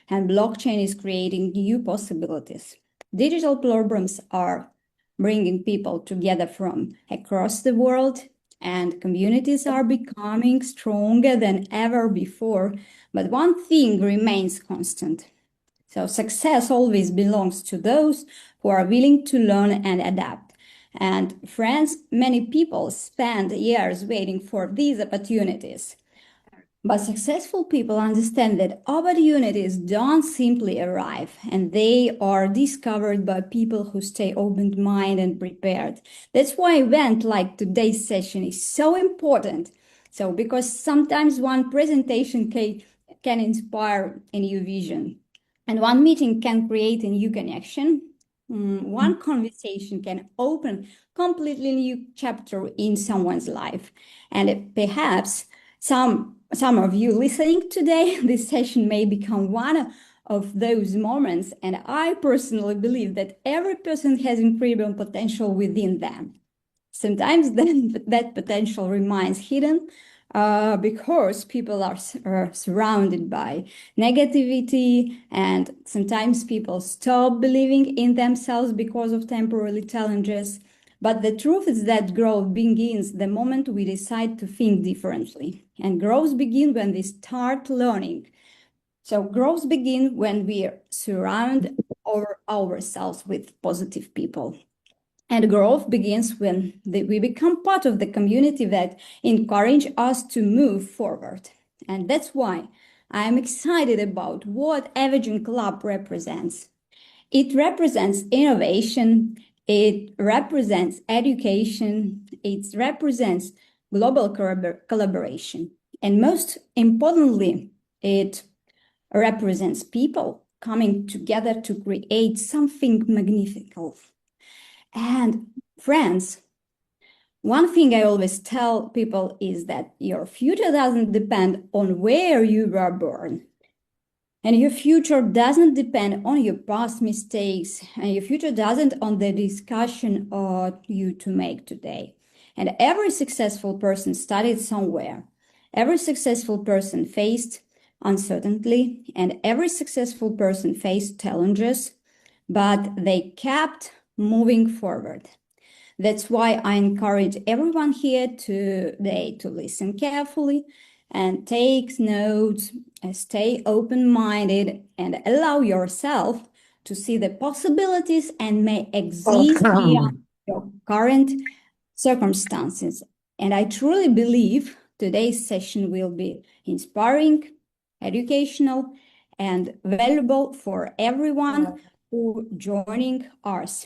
and blockchain is creating new possibilities. Digital platforms are bringing people together from across the world, and communities are becoming stronger than ever before. But one thing remains constant. So success always belongs to those who are willing to learn and adapt. And friends, many people spend years waiting for these opportunities. But successful people understand that opportunities don't simply arrive, and they are discovered by people who stay open-minded and prepared. That's why event like today's session is so important. So, because sometimes one presentation can inspire a new vision, and one meeting can create a new connection. One conversation can open completely new chapter in someone's life, and perhaps some of you listening today, this session may become one of those moments, and I personally believe that every person has incredible potential within them. Sometimes that potential remains hidden because people are surrounded by negativity, and sometimes people stop believing in themselves because of temporary challenges. But the truth is that growth begins the moment we decide to think differently. And growth begins when we start learning. So growth begins when we surround ourselves with positive people. And growth begins when we become part of the community that encourage us to move forward. And that's why I am excited about what AVAGEN Club represents. It represents innovation, it represents education, it represents global collaboration, and most importantly, it represents people coming together to create something magnificent. And friends, one thing I always tell people is that your future doesn't depend on where you were born. And your future doesn't depend on your past mistakes, and your future doesn't on the discussion you to make today. And every successful person started somewhere. Every successful person faced uncertainty, and every successful person faced challenges, but they kept moving forward. That's why I encourage everyone here today to listen carefully and take notes, and stay open-minded, and allow yourself to see the possibilities and may exist beyond your current circumstances. And I truly believe today's session will be inspiring, educational, and valuable for everyone who joining us.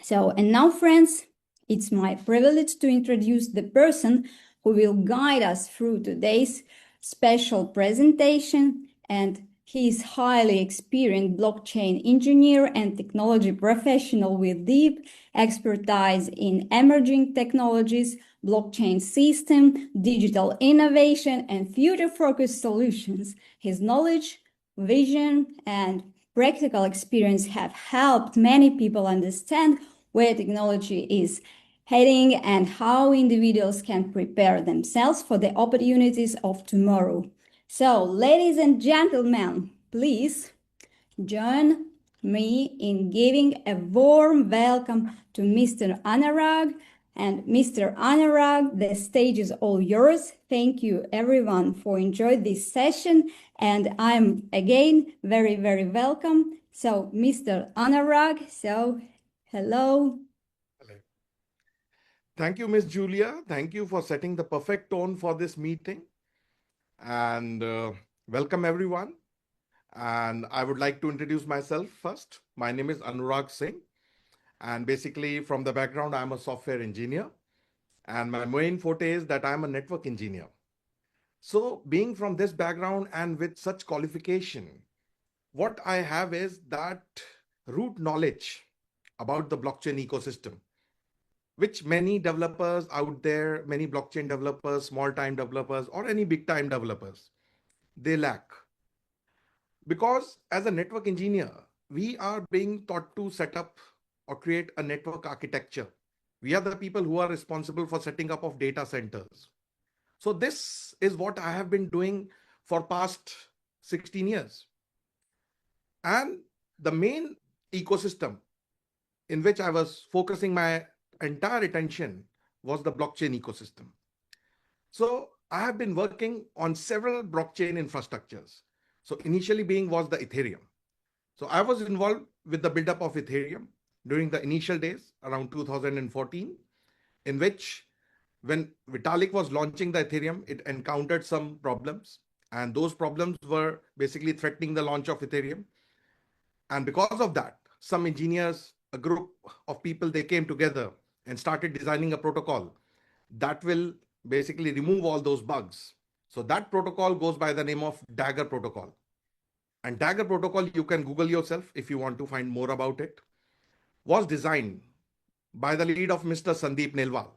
So, and now, friends, it's my privilege to introduce the person who will guide us through today's special presentation. And he is highly experienced blockchain engineer and technology professional with deep expertise in emerging technologies, blockchain system, digital innovation, and future-focused solutions. His knowledge, vision, and practical experience have helped many people understand where technology is heading and how individuals can prepare themselves for the opportunities of tomorrow. So, ladies and gentlemen, please join me in giving a warm welcome to Mr. Anurag. And Mr. Anurag, the stage is all yours. Thank you everyone for enjoying this session. And I'm again very, very welcome. So Mr. Anurag, so hello. Hello. Thank you, Miss Julia. Thank you for setting the perfect tone for this meeting. And welcome everyone. And I would like to introduce myself first. My name is Anurag Singh. And basically from the background, I'm a software engineer. And my main forte is that I'm a network engineer. So being from this background and with such qualification, what I have is that root knowledge about the blockchain ecosystem, which many developers out there, many blockchain developers, small time developers, or any big time developers, they lack. Because as a network engineer, we are being taught to set up or create a network architecture. We are the people who are responsible for setting up of data centers. So this is what I have been doing for past 16 years. And the main ecosystem in which I was focusing my entire attention was the blockchain ecosystem. So I have been working on several blockchain infrastructures. So initially being was the Ethereum. So I was involved with the buildup of Ethereum during the initial days around 2014, in which when Vitalik was launching the Ethereum, it encountered some problems. And those problems were basically threatening the launch of Ethereum. And because of that, some engineers, a group of people, they came together and started designing a protocol that will basically remove all those bugs. So that protocol goes by the name of Dagger protocol. And Dagger protocol, you can Google yourself if you want to find more about it, was designed by the lead of Mr. Sandeep Nelwal.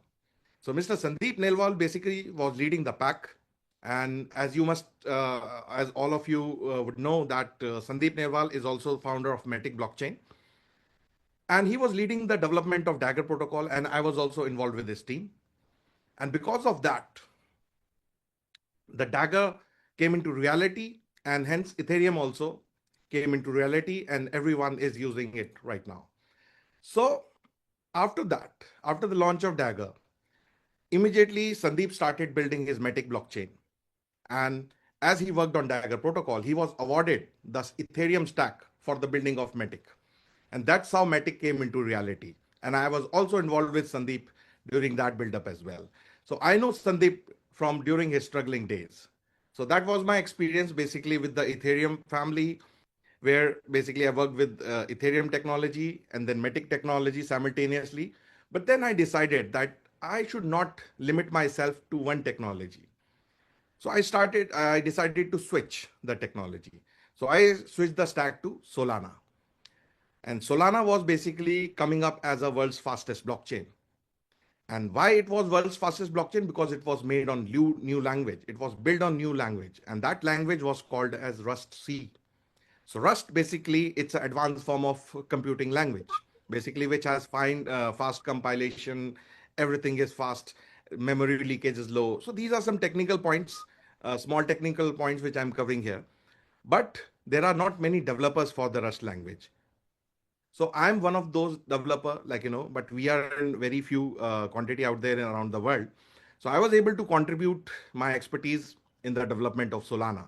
So Mr. Sandeep Nelwal basically was leading the pack. And as you must, as all of you would know, that Sandeep Nelwal is also founder of Matic blockchain. And he was leading the development of Dagger protocol, and I was also involved with his team. And because of that, the Dagger came into reality, and hence Ethereum also came into reality, and everyone is using it right now. So after that, after the launch of Dagger, immediately Sandeep started building his Matic blockchain. And as he worked on Dagger protocol, he was awarded the Ethereum stack for the building of Matic. And that's how Matic came into reality. And I was also involved with Sandeep during that build-up as well. So I know Sandeep from during his struggling days. So that was my experience basically with the Ethereum family, where basically I worked with Ethereum technology and then Matic technology simultaneously. But then I decided that I should not limit myself to one technology. So I decided to switch the technology. So I switched the stack to Solana. And Solana was basically coming up as a world's fastest blockchain. And why it was world's fastest blockchain? Because it was made on new language. It was built on new language. And that language was called as Rust C. So Rust basically it's an advanced form of computing language, basically which has fast compilation, everything is fast, memory leakage is low. So these are some technical points, small technical points which I'm covering here. But there are not many developers for the Rust language. So I'm one of those developer, but we are in very few quantity out there around the world. So I was able to contribute my expertise in the development of Solana.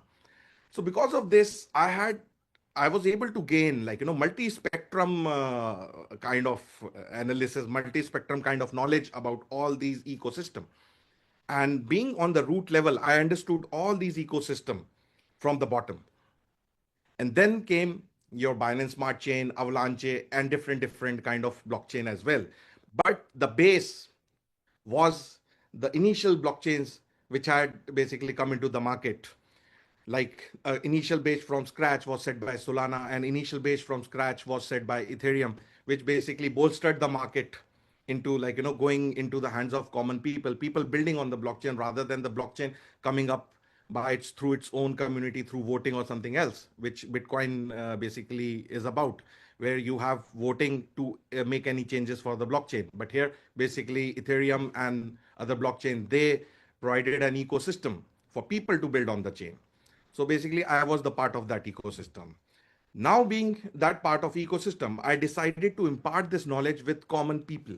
So because of this, I was able to gain multi-spectrum kind of analysis, multi-spectrum kind of knowledge about all these ecosystem. And being on the root level, I understood all these ecosystem from the bottom. And then came your Binance Smart Chain, Avalanche, and different kind of blockchain as well. But the base was the initial blockchains which had basically come into the market. Like initial base from scratch was set by Solana, and initial base from scratch was set by Ethereum, which basically bolstered the market into going into the hands of common people building on the blockchain rather than the blockchain coming up by its through its own community through voting or something else, which Bitcoin basically is about, where you have voting to make any changes for the blockchain. But here basically Ethereum and other blockchain, they provided an ecosystem for people to build on the chain. So basically, I was the part of that ecosystem. Now, being that part of ecosystem, I decided to impart this knowledge with common people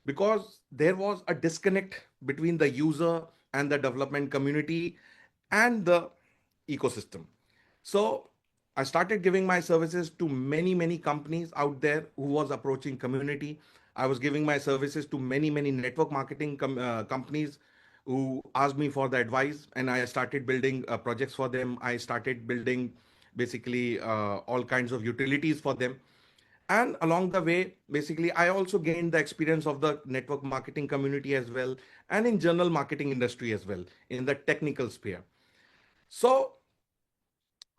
because there was a disconnect between the user and the development community and the ecosystem. So I started giving my services to many companies out there who was approaching community. I was giving my services to many network marketing companies who asked me for the advice, and I started building projects for them. I started building basically all kinds of utilities for them. And along the way, basically, I also gained the experience of the network marketing community as well, and in general marketing industry as well, in the technical sphere. So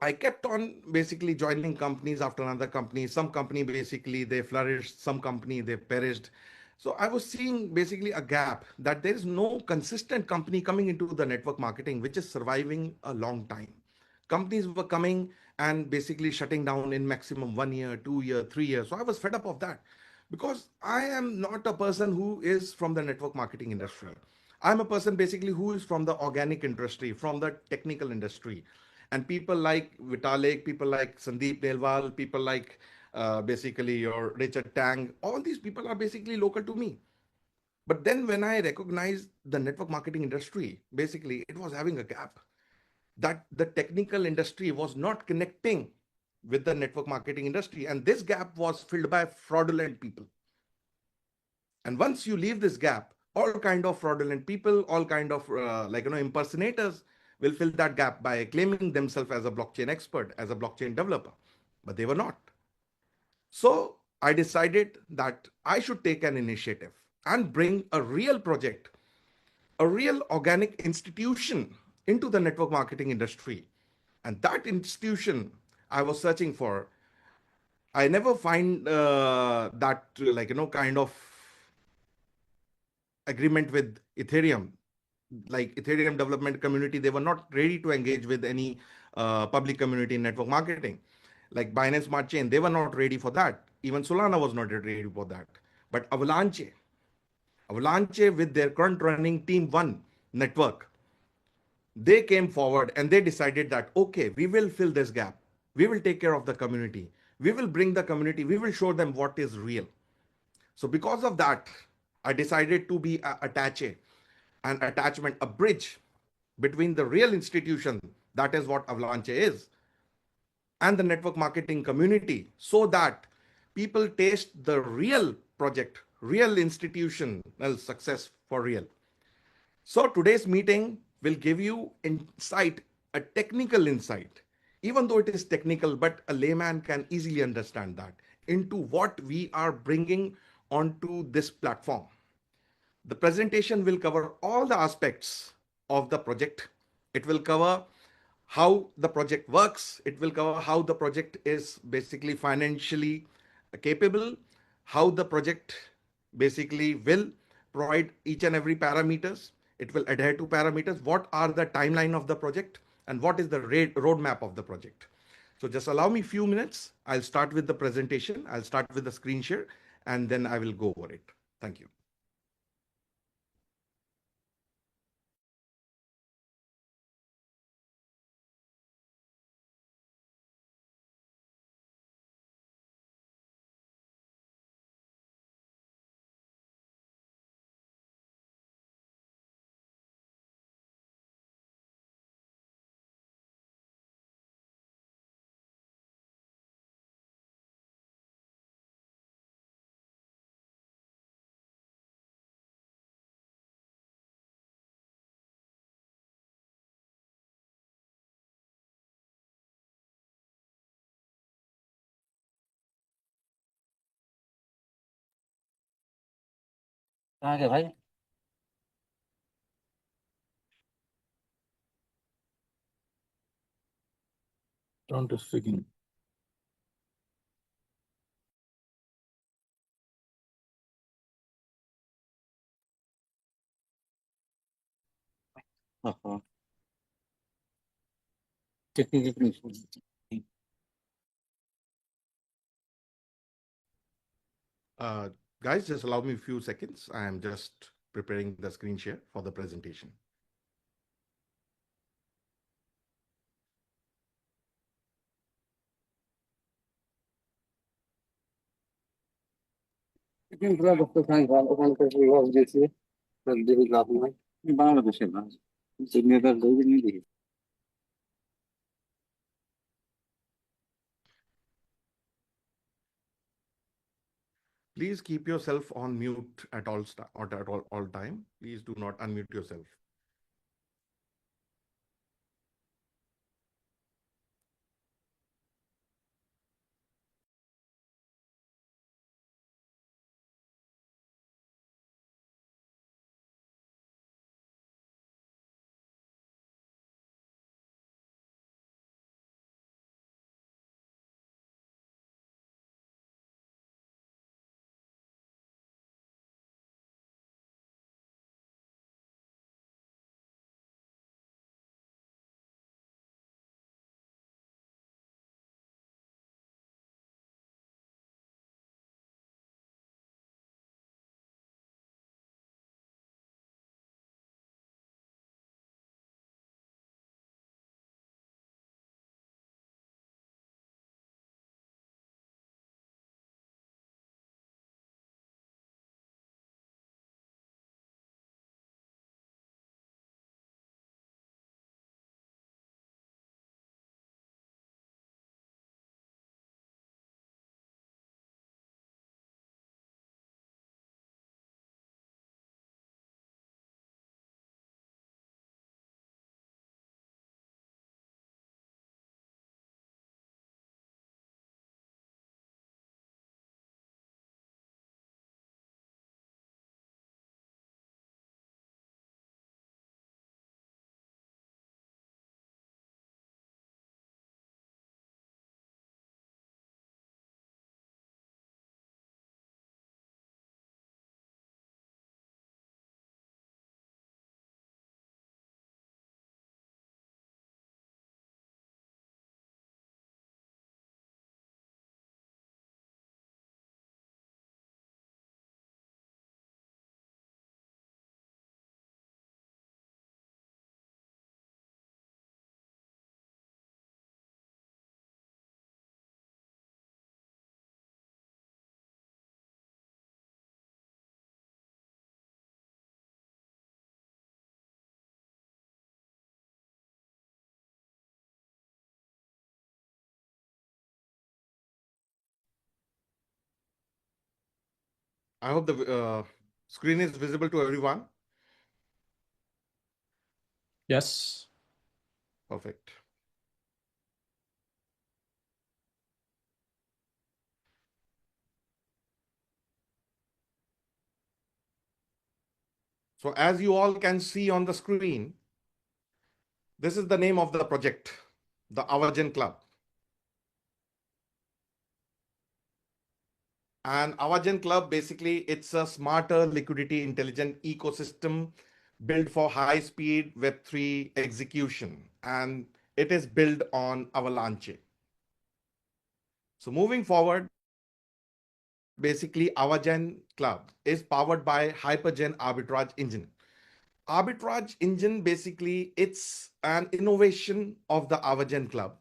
I kept on basically joining companies after another company. Some company basically they flourished, some company they perished. So I was seeing basically a gap that there is no consistent company coming into the network marketing which is surviving a long time. Companies were coming and basically shutting down in maximum 1 year, 2 year, 3 years. So I was fed up of that because I am not a person who is from the network marketing industry. I'm a person basically who is from the organic industry, from the technical industry. And people like Vitalik, people like Sandeep Nelwal, people like basically your Richard Tang, all these people are basically local to me. But then when I recognized the network marketing industry, basically it was having a gap, that the technical industry was not connecting with the network marketing industry. And this gap was filled by fraudulent people. And once you leave this gap, all kind of fraudulent people, all kind of impersonators will fill that gap by claiming themselves as a blockchain expert, as a blockchain developer. But they were not. So I decided that I should take an initiative and bring a real project, a real organic institution into the network marketing industry. And that institution I was searching for, I never find that kind of agreement with Ethereum. Like Ethereum development community, they were not ready to engage with any public community in network marketing. Like Binance Smart Chain, they were not ready for that. Even Solana was not ready for that. But Avalanche with their current running Team One network, they came forward and they decided that, okay, we will fill this gap. We will take care of the community. We will bring the community. We will show them what is real. So because of that, I decided to be an attachment, a bridge between the real institution, that is what Avalanche is, and the network marketing community, so that people taste the real project, real institutional success for real. So today's meeting will give you insight, a technical insight, even though it is technical, but a layman can easily understand that, into what we are bringing onto this platform. The presentation will cover all the aspects of the project. It will cover how the project works. It will cover how the project is basically financially capable, how the project basically will provide each and every parameters. It will adhere to parameters. What are the timeline of the project and what is the roadmap of the project? So just allow me a few minutes. I'll start with the presentation. I'll start with the screen share and then I will go over it. Thank you. कहाँ गए भाई? Don't speaking. Uh-huh. Technical issues. Uh, Guys, just allow me a few seconds. I am just preparing the screen share for the presentation. বাংলাদেশে না, neither নিয়ে Please keep yourself on mute at all time. Please do not unmute yourself. I hope the screen is visible to everyone. Yes. Perfect. So as you all can see on the screen, this is the name of the project, the AVAGEN Club. And AVAGEN Club, basically, it's a smarter liquidity intelligent ecosystem built for high-speed Web3 execution. And it is built on Avalanche. So moving forward, basically, AVAGEN Club is powered by Hypergen Arbitrage Engine. Arbitrage Engine, basically, it's an innovation of the AVAGEN Club,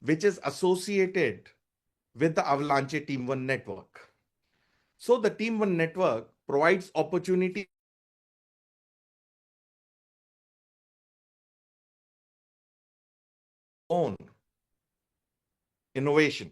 which is associated with the Avalanche Team One network. So the Team One network provides opportunity own innovation.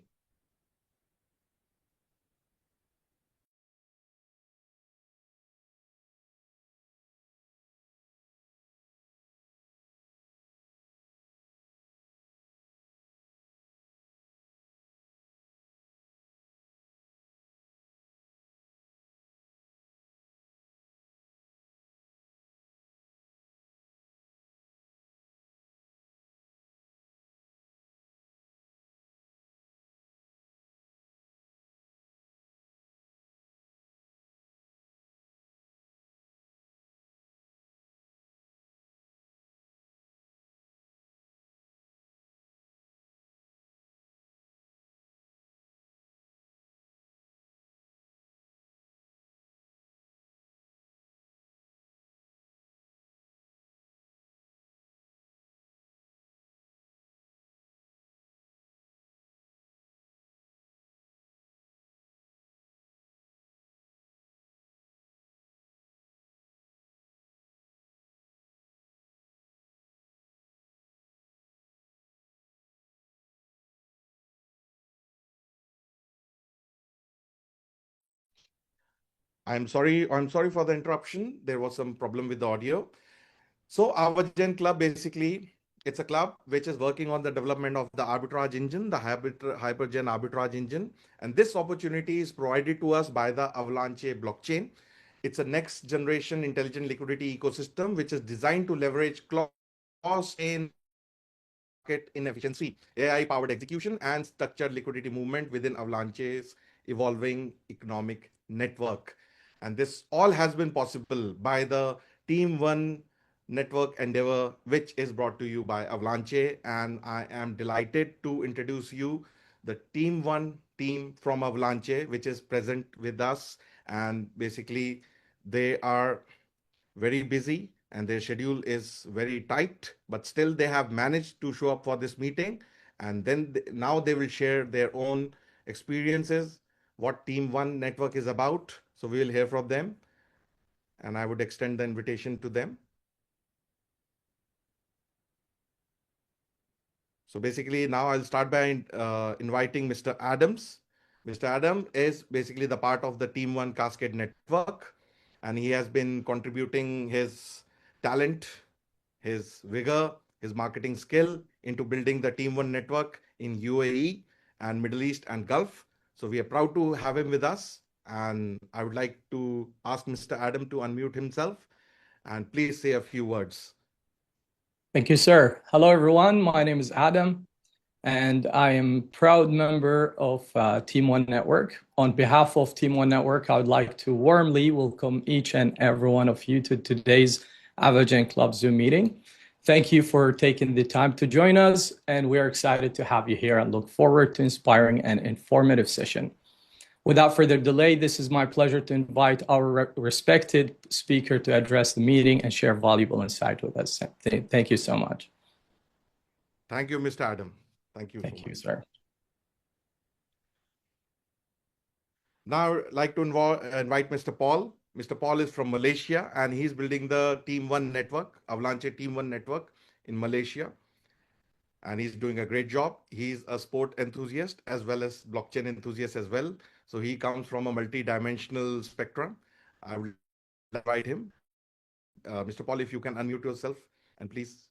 I'm sorry for the interruption. There was some problem with the audio. So AVAGEN Club, basically, it's a club which is working on the development of the arbitrage engine, the Hypergen arbitrage engine. And this opportunity is provided to us by the Avalanche blockchain. It's a next generation intelligent liquidity ecosystem, which is designed to leverage cross-chain market inefficiency, AI-powered execution, and structured liquidity movement within Avalanche's evolving economic network. And this all has been possible by the Team One network endeavor, which is brought to you by Avalanche. And I am delighted to introduce you the Team One team from Avalanche, which is present with us. And basically, they are very busy and their schedule is very tight, but still they have managed to show up for this meeting. And then now they will share their own experiences, what Team One network is about. So we will hear from them. And I would extend the invitation to them. So basically, now I'll start by inviting Mr. Adams. Mr. Adam is basically the part of the Team One Cascade network, and he has been contributing his talent, his vigor, his marketing skill into building the Team One network in UAE and Middle East and Gulf. So we are proud to have him with us. And I would like to ask Mr. Adam to unmute himself and please say a few words. Thank you, sir. Hello, everyone. My name is Adam, and I am a proud member of Team One Network. On behalf of Team One Network, I would like to warmly welcome each and every one of you to today's AVAGEN Club Zoom meeting. Thank you for taking the time to join us, and we are excited to have you here and look forward to inspiring and informative session. Without further delay, this is my pleasure to invite our respected speaker to address the meeting and share valuable insight with us. Thank you so much. Thank you, Mr. Adam. Thank you. Thank you, sir. Now, I'd like to invite Mr. Paul. Mr. Paul is from Malaysia, and he's building the Team One network, Avalanche Team One network in Malaysia. and he's doing a great job. He's a sport enthusiast as well as blockchain enthusiast as well. So he comes from a multi-dimensional spectrum. I will invite him. Mr. Paul, if you can unmute yourself and please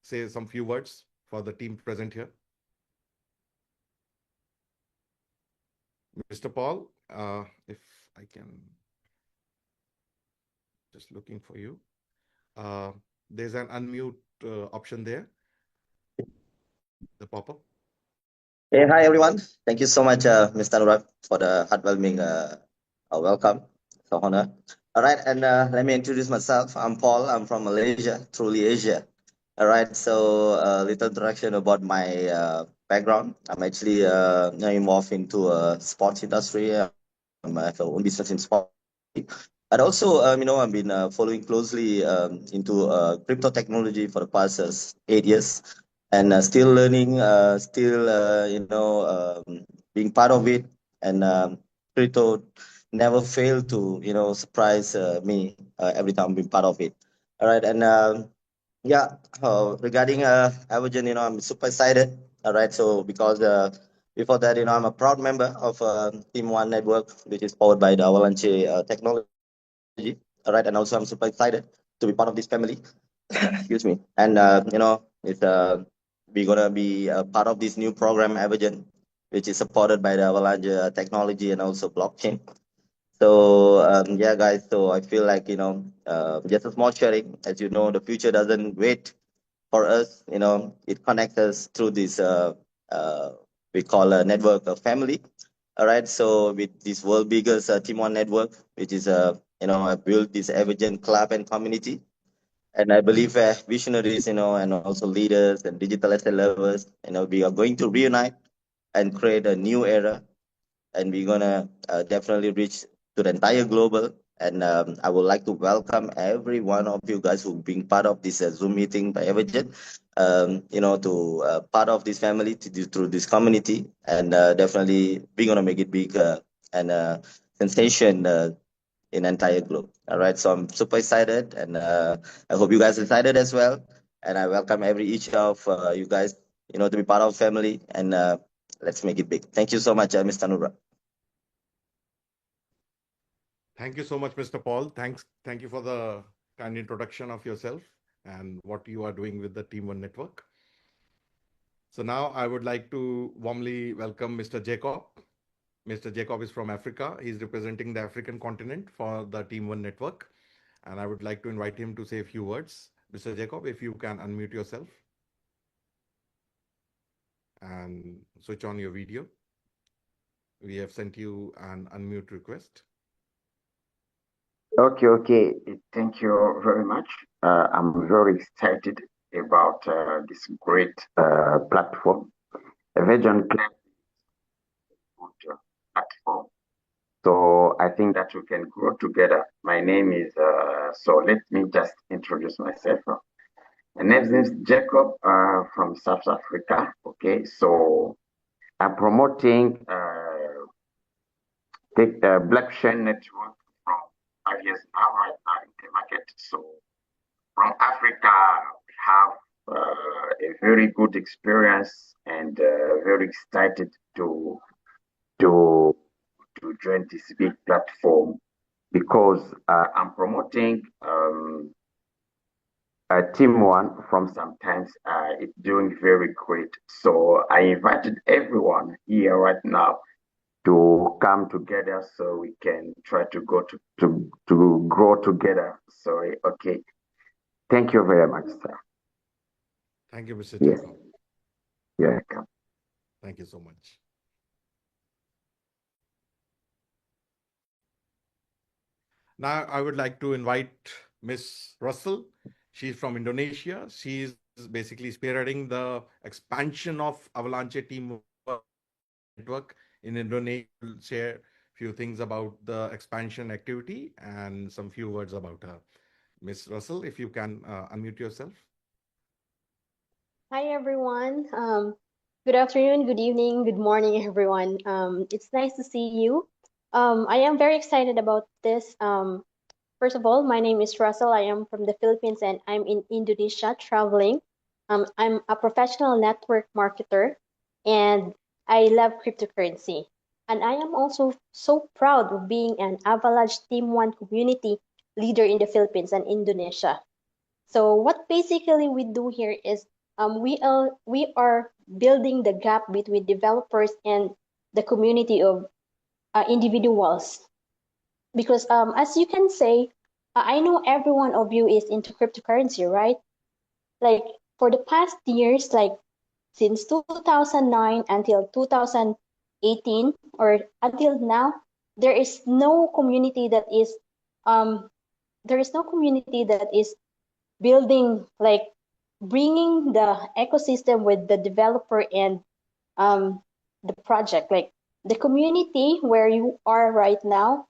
say some few words for the team present here. Mr. Paul, if I can, just looking for you. There's an unmute option there, the pop-up. Hey, hi everyone. Thank you so much, Mr. Anurag, for the heartwarming welcome. It's an honor. All right, and let me introduce myself. I'm Paul. I'm from Malaysia, truly Asia. All right, so a little introduction about my background. I'm actually involved into sports industry. I have my own business in sport. And also, I've been following closely into crypto technology for the past 8 years, and still learning, being part of it. And crypto never failed to, surprise me every time being part of it. All right, and regarding AVAGEN, I'm super excited. All right, so because before that, I'm a proud member of Team One Network, which is powered by the Avalanche technology. All right, and also I'm super excited to be part of this family. Excuse me. And it's we're gonna be a part of this new program, AVAGEN, which is supported by the Avalanche technology and also blockchain. So yeah, guys. So I feel like just a small sharing. As you know, the future doesn't wait for us. It connects us through this we call a network of family. All right. So with this world biggest Team One network, which is I built this AVAGEN club and community. And I believe visionaries, and also leaders and digital asset lovers, we are going to reunite and create a new era, and we're gonna definitely reach to the entire global. And I would like to welcome every one of you guys who being part of this Zoom meeting by AVAGEN, to part of this family through this community, and definitely we're gonna make it big and sensation in entire globe. All right, so I'm super excited, and I hope you guys are excited as well. And I welcome each of you guys, to be part of family, and let's make it big. Thank you so much, Mr. Nura. Thank you so much, Mr. Paul. Thank you for the kind introduction of yourself and what you are doing with the Team One Network. So now I would like to warmly welcome Mr. Jacob. Mr. Jacob is from Africa. He's representing the African continent for the Team One Network. And I would like to invite him to say a few words. Mr. Jacob, if you can unmute yourself and switch on your video. We have sent you an unmute request. Okay. Thank you very much. I'm very excited about this great platform. AVAGEN Club is a good platform. So I think that we can grow together. My name is, so let me just introduce myself. My name is Jacob from South Africa. Okay, so I'm promoting the blockchain network from 5 years now, right now in the market. So from Africa, we have a very good experience and very excited to join this big platform because I'm promoting Team One from sometimes it's doing very great. So I invited everyone here right now to come together so we can try to go to grow together. So okay. Thank you very much, sir. Thank you, Mr. Yes. Jacob. You're welcome. Thank you so much. Now I would like to invite Miss Russell. She's from Indonesia. She's basically spearheading the expansion of Avalanche Team Network in Indonesia. We'll share a few things about the expansion activity and some few words about her. Miss Russell, if you can unmute yourself. Hi, everyone. Good afternoon, good evening, good morning, everyone. It's nice to see you. I am very excited about this. First of all, my name is Russell. I am from the Philippines and I'm in Indonesia traveling. I'm a professional network marketer and I love cryptocurrency. And I am also so proud of being an Avalanche Team 1 community leader in the Philippines and Indonesia. So what basically we do here is we are building the gap between developers and the community of individuals. Because as you can say, I know every one of you is into cryptocurrency, right? Like for the past years, like since 2009 until 2018 or until now, there is no community that is um there is no community that is building like bringing the ecosystem with the developer and the project, like the community where you are right now.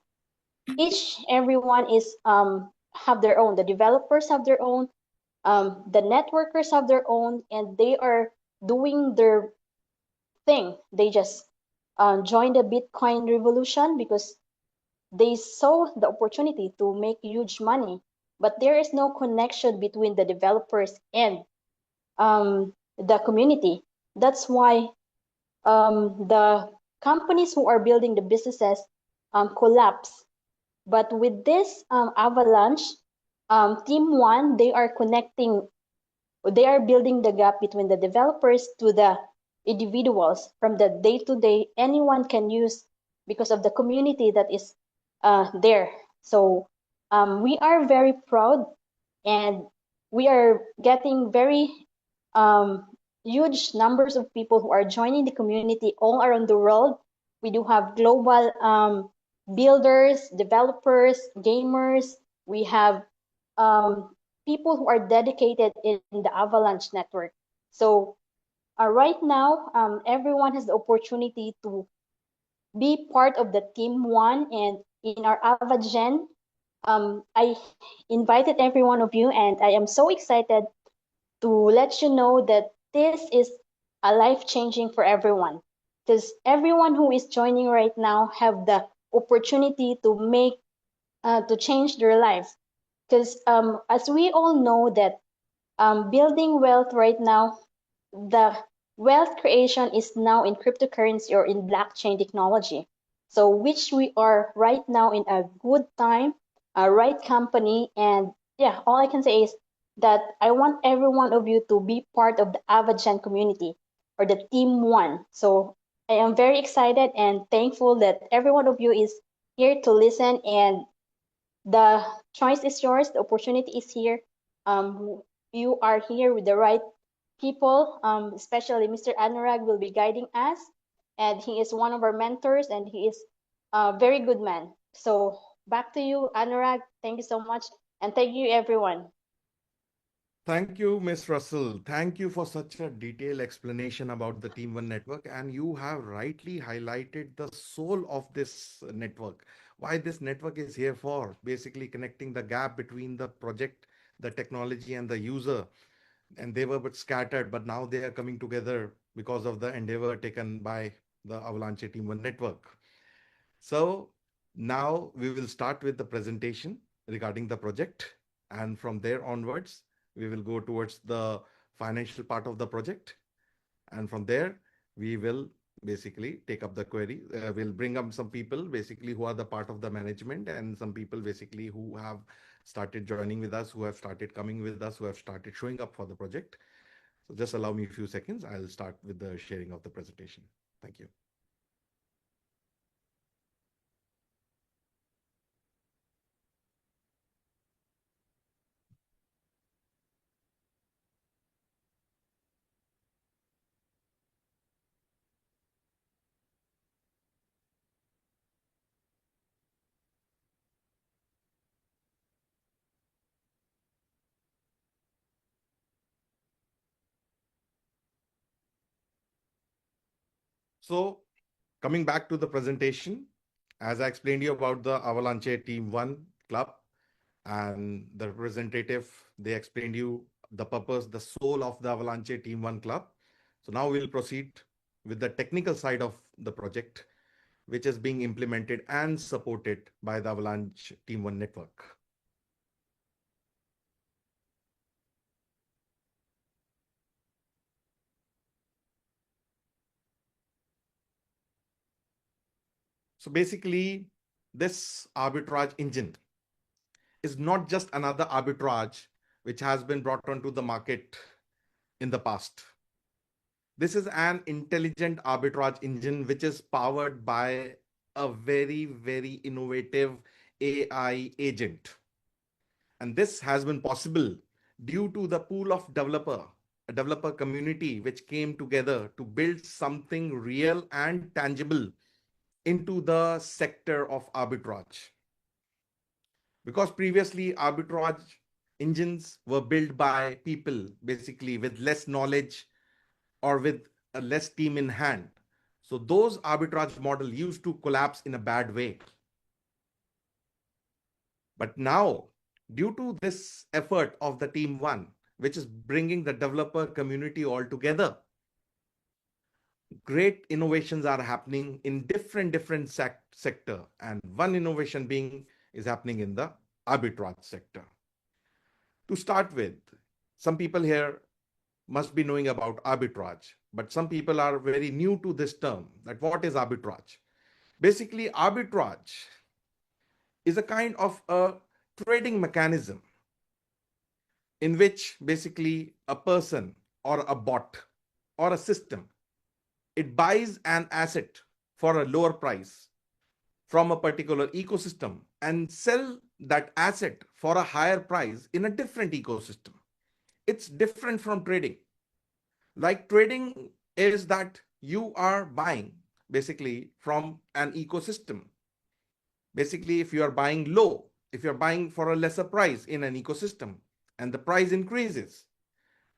Each everyone is have their own, the developers have their own, the networkers have their own, and they are doing their thing. They just joined the Bitcoin revolution because they saw the opportunity to make huge money, but there is no connection between the developers and the community. That's why the companies who are building the businesses collapse. But with this Avalanche Team 1, they are building the gap between the developers to the individuals from the day to day anyone can use because of the community that is there. So we are very proud and we are getting very um, huge numbers of people who are joining the community all around the world. We do have global builders, developers, gamers. We have people who are dedicated in the Avalanche network. So right now, everyone has the opportunity to be part of the Team 1 and in our AVAGEN. I invited every one of you and I am so excited to let you know that this is a life changing for everyone because everyone who is joining right now have the opportunity to make to change their lives because as we all know that building wealth right now, the wealth creation is now in cryptocurrency or in blockchain technology. So which we are right now in a good time, a right company, and yeah, all I can say is that I want every one of you to be part of the AVAGEN community or the Team 1. So I am very excited and thankful that every one of you is here to listen and the choice is yours, the opportunity is here. You are here with the right people, especially Mr. Anurag will be guiding us, and he is one of our mentors, and he is a very good man. So back to you, Anurag. Thank you so much, and thank you, everyone. Thank you, Ms. Russell. Thank you for such a detailed explanation about the Team One network. And you have rightly highlighted the soul of this network. Why this network is here for, basically connecting the gap between the project, the technology, and the user. And they were but scattered, but now they are coming together because of the endeavor taken by the Avalanche Team One network. So now we will start with the presentation regarding the project. And from there onwards, we will go towards the financial part of the project. And from there, we will basically take up the query. We'll bring up some people basically who are the part of the management and some people basically who have started joining with us, who have started coming with us, who have started showing up for the project. So just allow me a few seconds. I'll start with the sharing of the presentation. Thank you. So coming back to the presentation, as I explained you about the Avalanche Team 1 club and the representative, they explained you the purpose, the soul of the Avalanche Team 1 club. So now we'll proceed with the technical side of the project, which is being implemented and supported by the Avalanche Team 1 network. So basically, this arbitrage engine is not just another arbitrage which has been brought onto the market in the past. This is an intelligent arbitrage engine which is powered by a very, very innovative AI agent. And this has been possible due to the pool of a developer community which came together to build something real and tangible into the sector of arbitrage. Because previously arbitrage engines were built by people basically with less knowledge or with a less team in hand. So those arbitrage model used to collapse in a bad way. But now, due to this effort of the team one, which is bringing the developer community all together, great innovations are happening in different sector, and one innovation being is happening in the arbitrage sector. To start with, some people here must be knowing about arbitrage, but some people are very new to this term, that what is arbitrage? Basically, arbitrage is a kind of a trading mechanism in which basically a person or a bot or a system, it buys an asset for a lower price from a particular ecosystem and sell that asset for a higher price in a different ecosystem. It's different from trading. Like trading is that you are buying basically from an ecosystem. Basically, if you are buying low, if you're buying for a lesser price in an ecosystem and the price increases,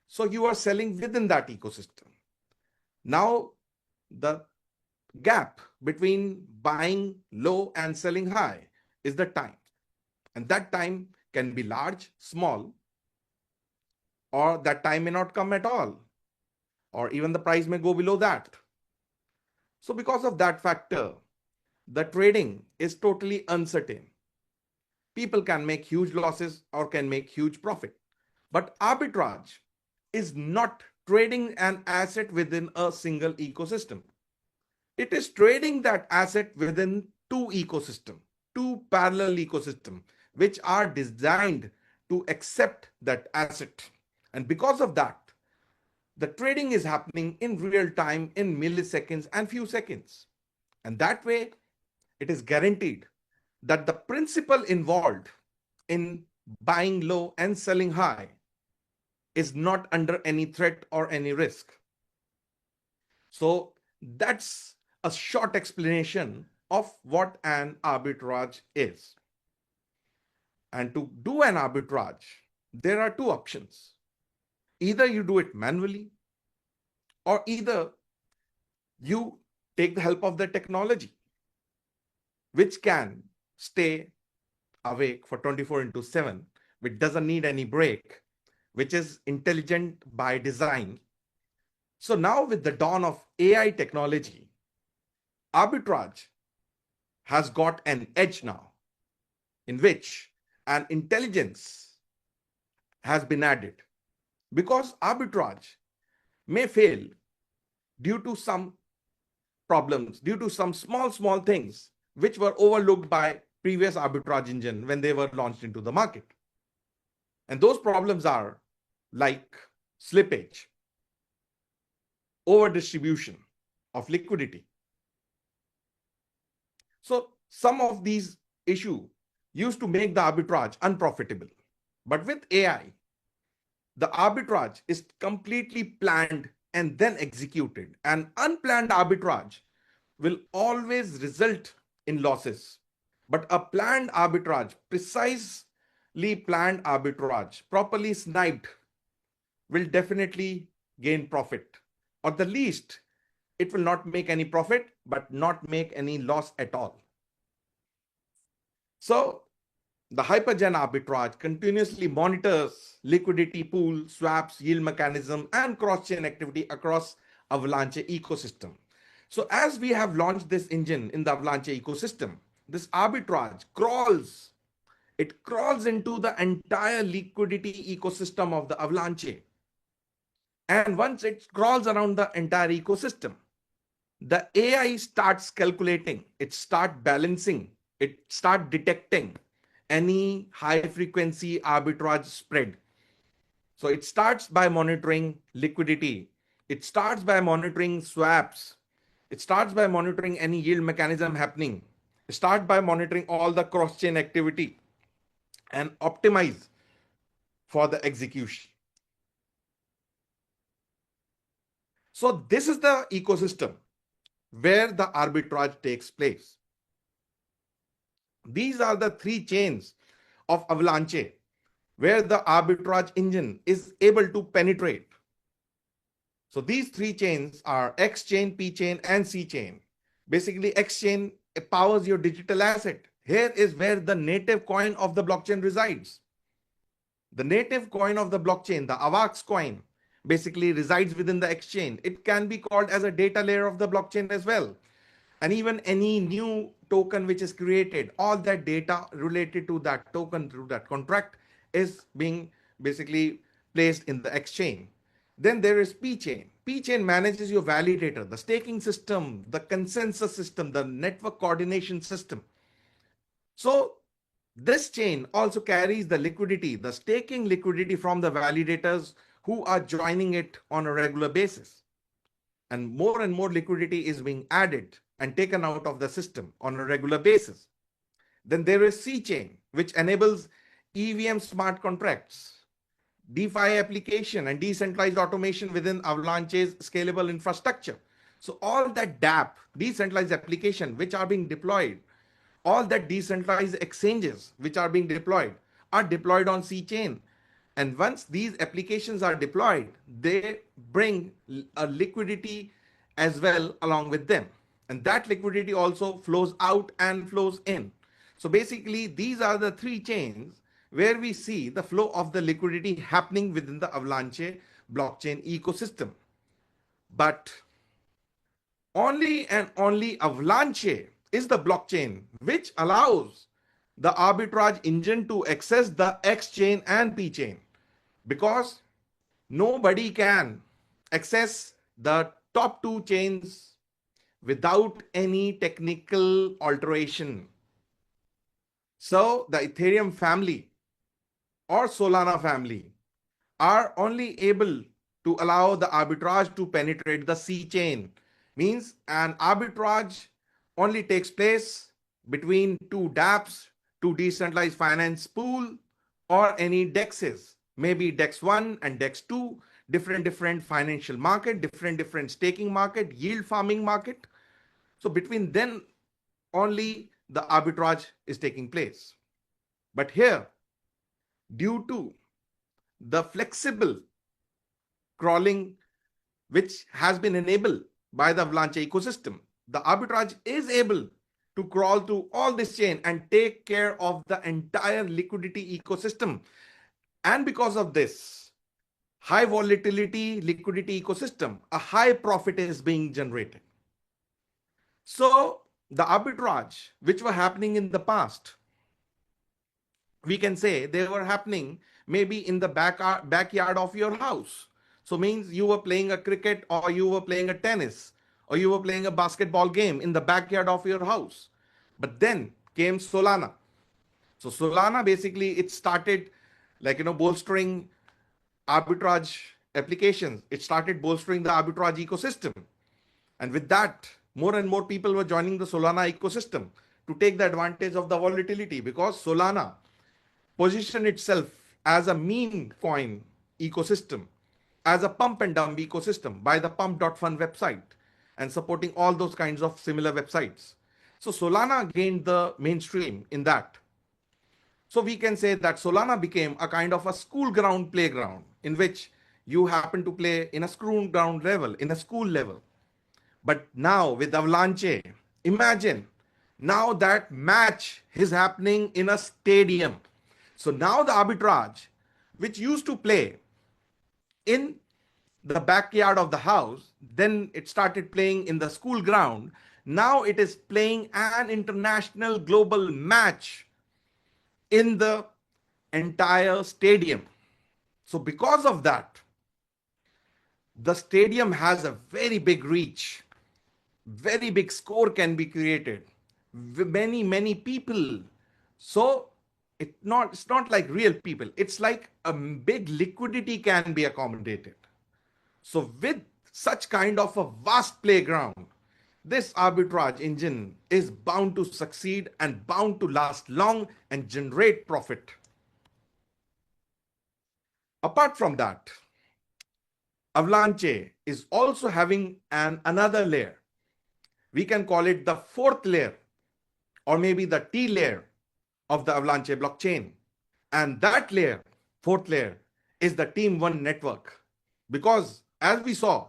so you are selling within that ecosystem. Now, the gap between buying low and selling high is the time. And that time can be large, small, or that time may not come at all, or even the price may go below that. So because of that factor, the trading is totally uncertain. People can make huge losses or can make huge profit. But arbitrage is not trading an asset within a single ecosystem. It is trading that asset within two parallel ecosystems, which are designed to accept that asset. And because of that, the trading is happening in real time in milliseconds and few seconds. And that way, it is guaranteed that the principle involved in buying low and selling high is not under any threat or any risk. So that's a short explanation of what an arbitrage is. And to do an arbitrage, there are two options. Either you do it manually, or either you take the help of the technology, which can stay awake for 24/7, which doesn't need any break, which is intelligent by design. So now with the dawn of AI technology, arbitrage has got an edge now, in which an intelligence has been added, because arbitrage may fail due to some problems, due to some small things which were overlooked by previous arbitrage engine when they were launched into the market. And those problems are like slippage, over distribution of liquidity. So some of these issues used to make the arbitrage unprofitable. But with AI, the arbitrage is completely planned and then executed. An unplanned arbitrage will always result in losses. But a planned arbitrage, precisely planned arbitrage, properly sniped, will definitely gain profit. Or the least, it will not make any profit, but not make any loss at all. So the hypergen arbitrage continuously monitors liquidity pool, swaps, yield mechanism, and cross-chain activity across Avalanche ecosystem. So as we have launched this engine in the Avalanche ecosystem, this arbitrage crawls. It crawls into the entire liquidity ecosystem of the Avalanche. And once it crawls around the entire ecosystem, the AI starts calculating, it starts balancing, it starts detecting any high frequency arbitrage spread. So it starts by monitoring liquidity. It starts by monitoring swaps. It starts by monitoring any yield mechanism happening. It starts by monitoring all the cross-chain activity and optimize for the execution. So this is the ecosystem where the arbitrage takes place. These are the three chains of Avalanche where the arbitrage engine is able to penetrate. So these three chains are X chain, P chain, and C chain. Basically, X chain powers your digital asset. Here is where the native coin of the blockchain resides. The native coin of the blockchain, the AVAX coin, basically resides within the exchange. It can be called as a data layer of the blockchain as well. And even any new token which is created, all that data related to that token through that contract is being basically placed in the exchange. Then there is P chain. P chain manages your validator, the staking system, the consensus system, the network coordination system. So this chain also carries the liquidity, the staking liquidity from the validators who are joining it on a regular basis. And more liquidity is being added and taken out of the system on a regular basis. Then there is C chain, which enables EVM smart contracts, DeFi application, and decentralized automation within Avalanche's scalable infrastructure. So all that DApp, decentralized application, which are being deployed, all that decentralized exchanges which are being deployed are deployed on C chain. And once these applications are deployed, they bring a liquidity as well along with them. And that liquidity also flows out and flows in. So basically, these are the three chains where we see the flow of the liquidity happening within the Avalanche blockchain ecosystem. But only and only Avalanche is the blockchain which allows the arbitrage engine to access the X chain and P chain, because nobody can access the top two chains without any technical alteration. So the Ethereum family or Solana family are only able to allow the arbitrage to penetrate the C chain. Means an arbitrage only takes place between two dApps, two decentralized finance pool, or any DEXs, maybe DEX 1 and DEX 2, different financial market, different staking market, yield farming market. So between them only the arbitrage is taking place. But here, due to the flexible crawling which has been enabled by the Avalanche ecosystem, the arbitrage is able to crawl through all this chain and take care of the entire liquidity ecosystem. And because of this high volatility liquidity ecosystem, a high profit is being generated. So the arbitrage which were happening in the past, we can say they were happening maybe in the backyard of your house. So means you were playing a cricket, or you were playing a tennis, or you were playing a basketball game in the backyard of your house. But then came Solana. So Solana basically it started bolstering arbitrage applications. It started bolstering the arbitrage ecosystem. And with that, more and more people were joining the Solana ecosystem to take the advantage of the volatility, because Solana positioned itself as a meme coin ecosystem, as a pump and dump ecosystem by the pump.fun website and supporting all those kinds of similar websites. So Solana gained the mainstream in that. So we can say that Solana became a kind of a school ground playground in which you happen to play in a school ground level, in a school level. But now with Avalanche, imagine now that match is happening in a stadium. So now the arbitrage, which used to play in the backyard of the house, then it started playing in the school ground. Now it is playing an international global match in the entire stadium. So because of that, the stadium has a very big reach, very big score can be created. Many people. So it's not like real people. It's like a big liquidity can be accommodated. So with such kind of a vast playground, this arbitrage engine is bound to succeed and bound to last long and generate profit. Apart from that, Avalanche is also having another layer. We can call it the fourth layer or maybe the T layer of the Avalanche blockchain. And that layer, fourth layer, is the Team One network. Because as we saw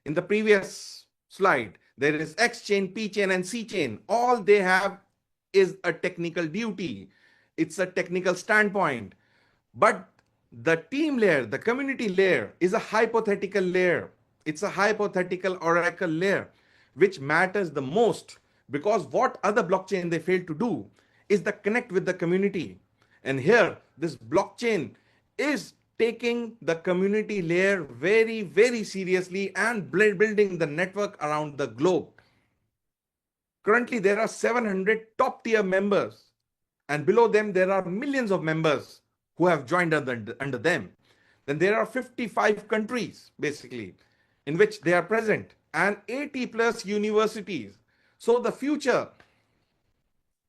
in the previous slide, there is X chain, P chain, and C chain. All they have is a technical duty. It's a technical standpoint. But the team layer, the community layer, is a hypothetical layer. It's a hypothetical oracle layer, which matters the most, because what other blockchain they fail to do is the connect with the community. And here, this blockchain is taking the community layer very, very seriously and building the network around the globe. Currently, there are 700 top tier members, and below them, there are millions of members who have joined under them. Then there are 55 countries, basically, in which they are present, and 80 plus universities. So the future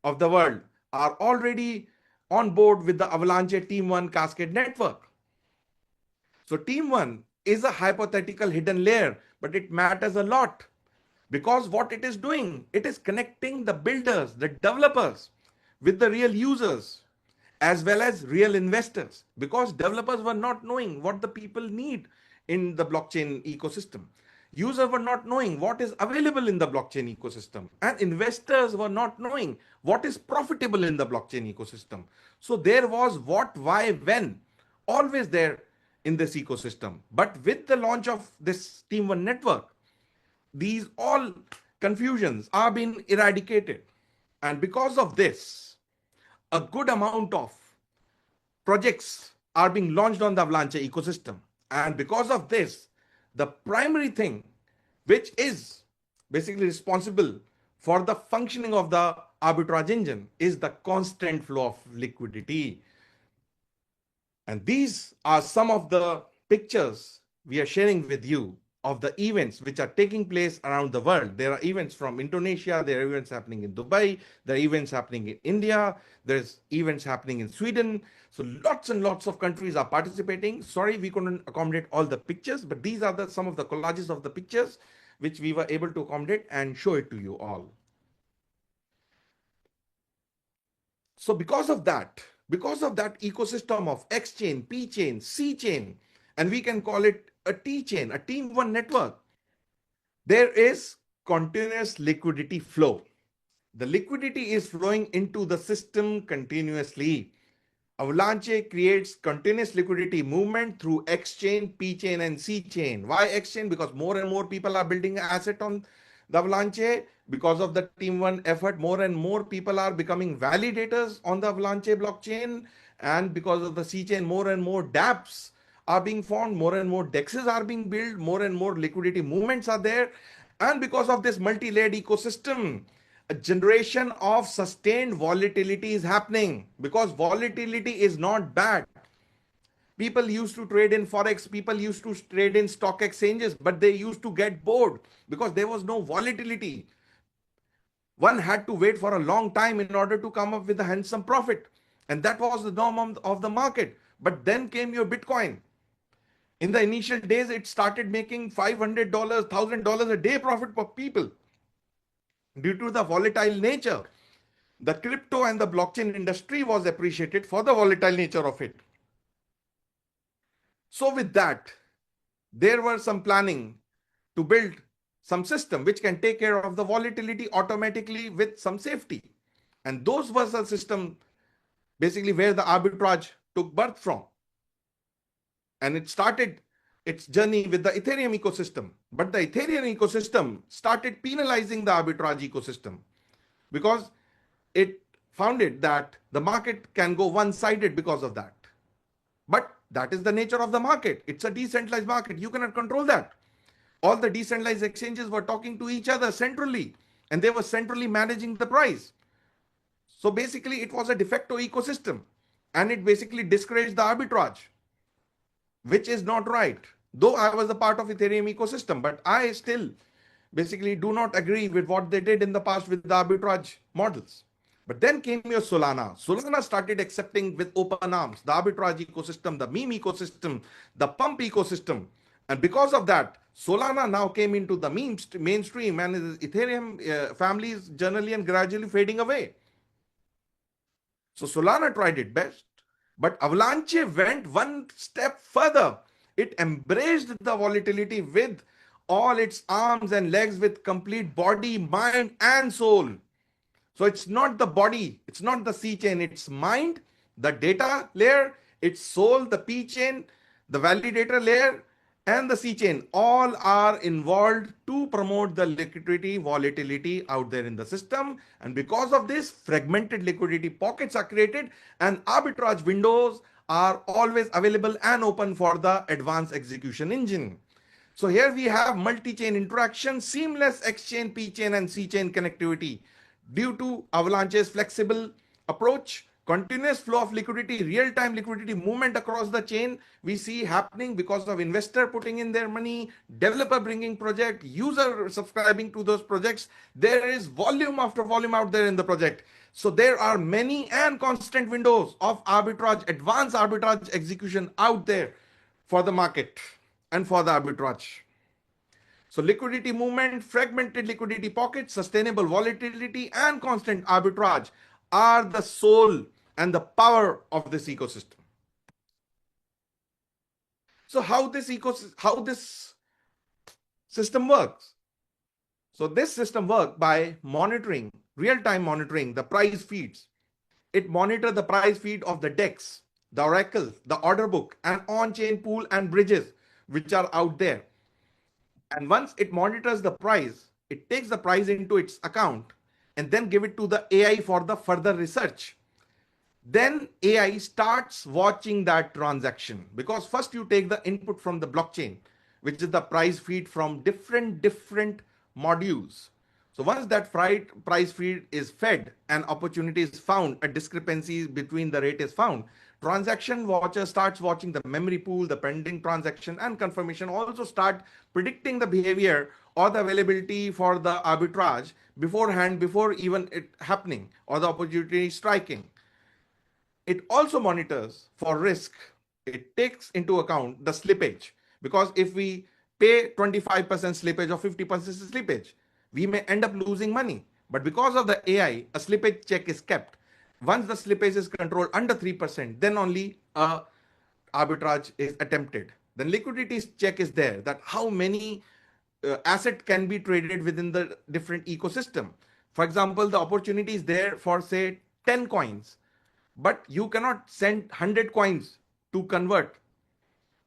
of the world are already on board with the Avalanche Team One Cascade network. So Team One is a hypothetical hidden layer, but it matters a lot, because what it is doing, it is connecting the builders, the developers with the real users as well as real investors, because developers were not knowing what the people need in the blockchain ecosystem. Users were not knowing what is available in the blockchain ecosystem, and investors were not knowing what is profitable in the blockchain ecosystem. So there was what, why, when, always there in this ecosystem. But with the launch of this Team One network, these all confusions are being eradicated. And because of this, a good amount of projects are being launched on the Avalanche ecosystem. And because of this, the primary thing which is basically responsible for the functioning of the arbitrage engine is the constant flow of liquidity. And these are some of the pictures we are sharing with you of the events which are taking place around the world. There are events from Indonesia, there are events happening in Dubai, there are events happening in India, there's events happening in Sweden. So lots and lots of countries are participating. Sorry, we couldn't accommodate all the pictures, but these are some of the collages of the pictures which we were able to accommodate and show it to you all. So because of that ecosystem of X chain, P chain, C chain, and we can call it a T chain, a Team One network, there is continuous liquidity flow. The liquidity is flowing into the system continuously. Avalanche creates continuous liquidity movement through X chain, P chain, and C chain. Why X chain? Because more and more people are building an asset on the Avalanche. Because of the Team One effort, more and more people are becoming validators on the Avalanche blockchain. And because of the C chain, more and more dApps are being formed, more and more DEXs are being built, more and more liquidity movements are there. And because of this multi-layered ecosystem, a generation of sustained volatility is happening, because volatility is not bad. People used to trade in Forex, people used to trade in stock exchanges, but they used to get bored because there was no volatility. One had to wait for a long time in order to come up with a handsome profit. And that was the norm of the market. But then came your Bitcoin. In the initial days, it started making $500, $1,000 a day profit for people. Due to the volatile nature, the crypto and the blockchain industry was appreciated for the volatile nature of it. So with that, there were some planning to build some system which can take care of the volatility automatically with some safety. And those was the system basically where the arbitrage took birth from. And it started its journey with the Ethereum ecosystem. But the Ethereum ecosystem started penalizing the arbitrage ecosystem because it found it that the market can go one-sided because of that. But that is the nature of the market. It's a decentralized market. You cannot control that. All the decentralized exchanges were talking to each other centrally, and they were centrally managing the price. So basically, it was a de facto ecosystem, and it basically discouraged the arbitrage, which is not right. Though I was a part of Ethereum ecosystem, but I still basically do not agree with what they did in the past with the arbitrage models. But then came your Solana. Solana started accepting with open arms the arbitrage ecosystem, the meme ecosystem, the pump ecosystem. And because of that, Solana now came into the mainstream, and Ethereum family is generally and gradually fading away. So Solana tried it best, but Avalanche went one step further. It embraced the volatility with all its arms and legs, with complete body, mind, and soul. So it's not the body, it's not the C chain, it's mind, the data layer, its soul, the P chain, the validator layer, and the C chain. All are involved to promote the liquidity volatility out there in the system. And because of this, fragmented liquidity pockets are created, and arbitrage windows are always available and open for the advanced execution engine. So here we have multi-chain interaction, seamless exchange, P-chain and C-chain connectivity. Due to Avalanche's flexible approach, continuous flow of liquidity, real-time liquidity movement across the chain we see happening because of investor putting in their money, developer bringing project, user subscribing to those projects. There is volume after volume out there in the project. So there are many and constant windows of arbitrage, advanced arbitrage execution out there for the market and for the arbitrage. So liquidity movement, fragmented liquidity pockets, sustainable volatility, and constant arbitrage are the soul and the power of this ecosystem. So how this system works? So this system works by monitoring, real-time monitoring the price feeds. It monitors the price feed of the DEX, the Oracle, the order book, and on-chain pool and bridges which are out there. And once it monitors the price, it takes the price into its account and then give it to the AI for the further research. Then AI starts watching that transaction, because first you take the input from the blockchain, which is the price feed from different modules. So once that price feed is fed and opportunity is found, a discrepancy between the rate is found, transaction watcher starts watching the memory pool, the pending transaction, and confirmation also start predicting the behavior or the availability for the arbitrage beforehand, before even it happening or the opportunity striking. It also monitors for risk. It takes into account the slippage, because if we pay 25% slippage or 50% slippage, we may end up losing money. But because of the AI, a slippage check is kept. Once the slippage is controlled under 3%, then only arbitrage is attempted. Then liquidity check is there, that how many asset can be traded within the different ecosystem. For example, the opportunity is there for say 10 coins, but you cannot send 100 coins to convert,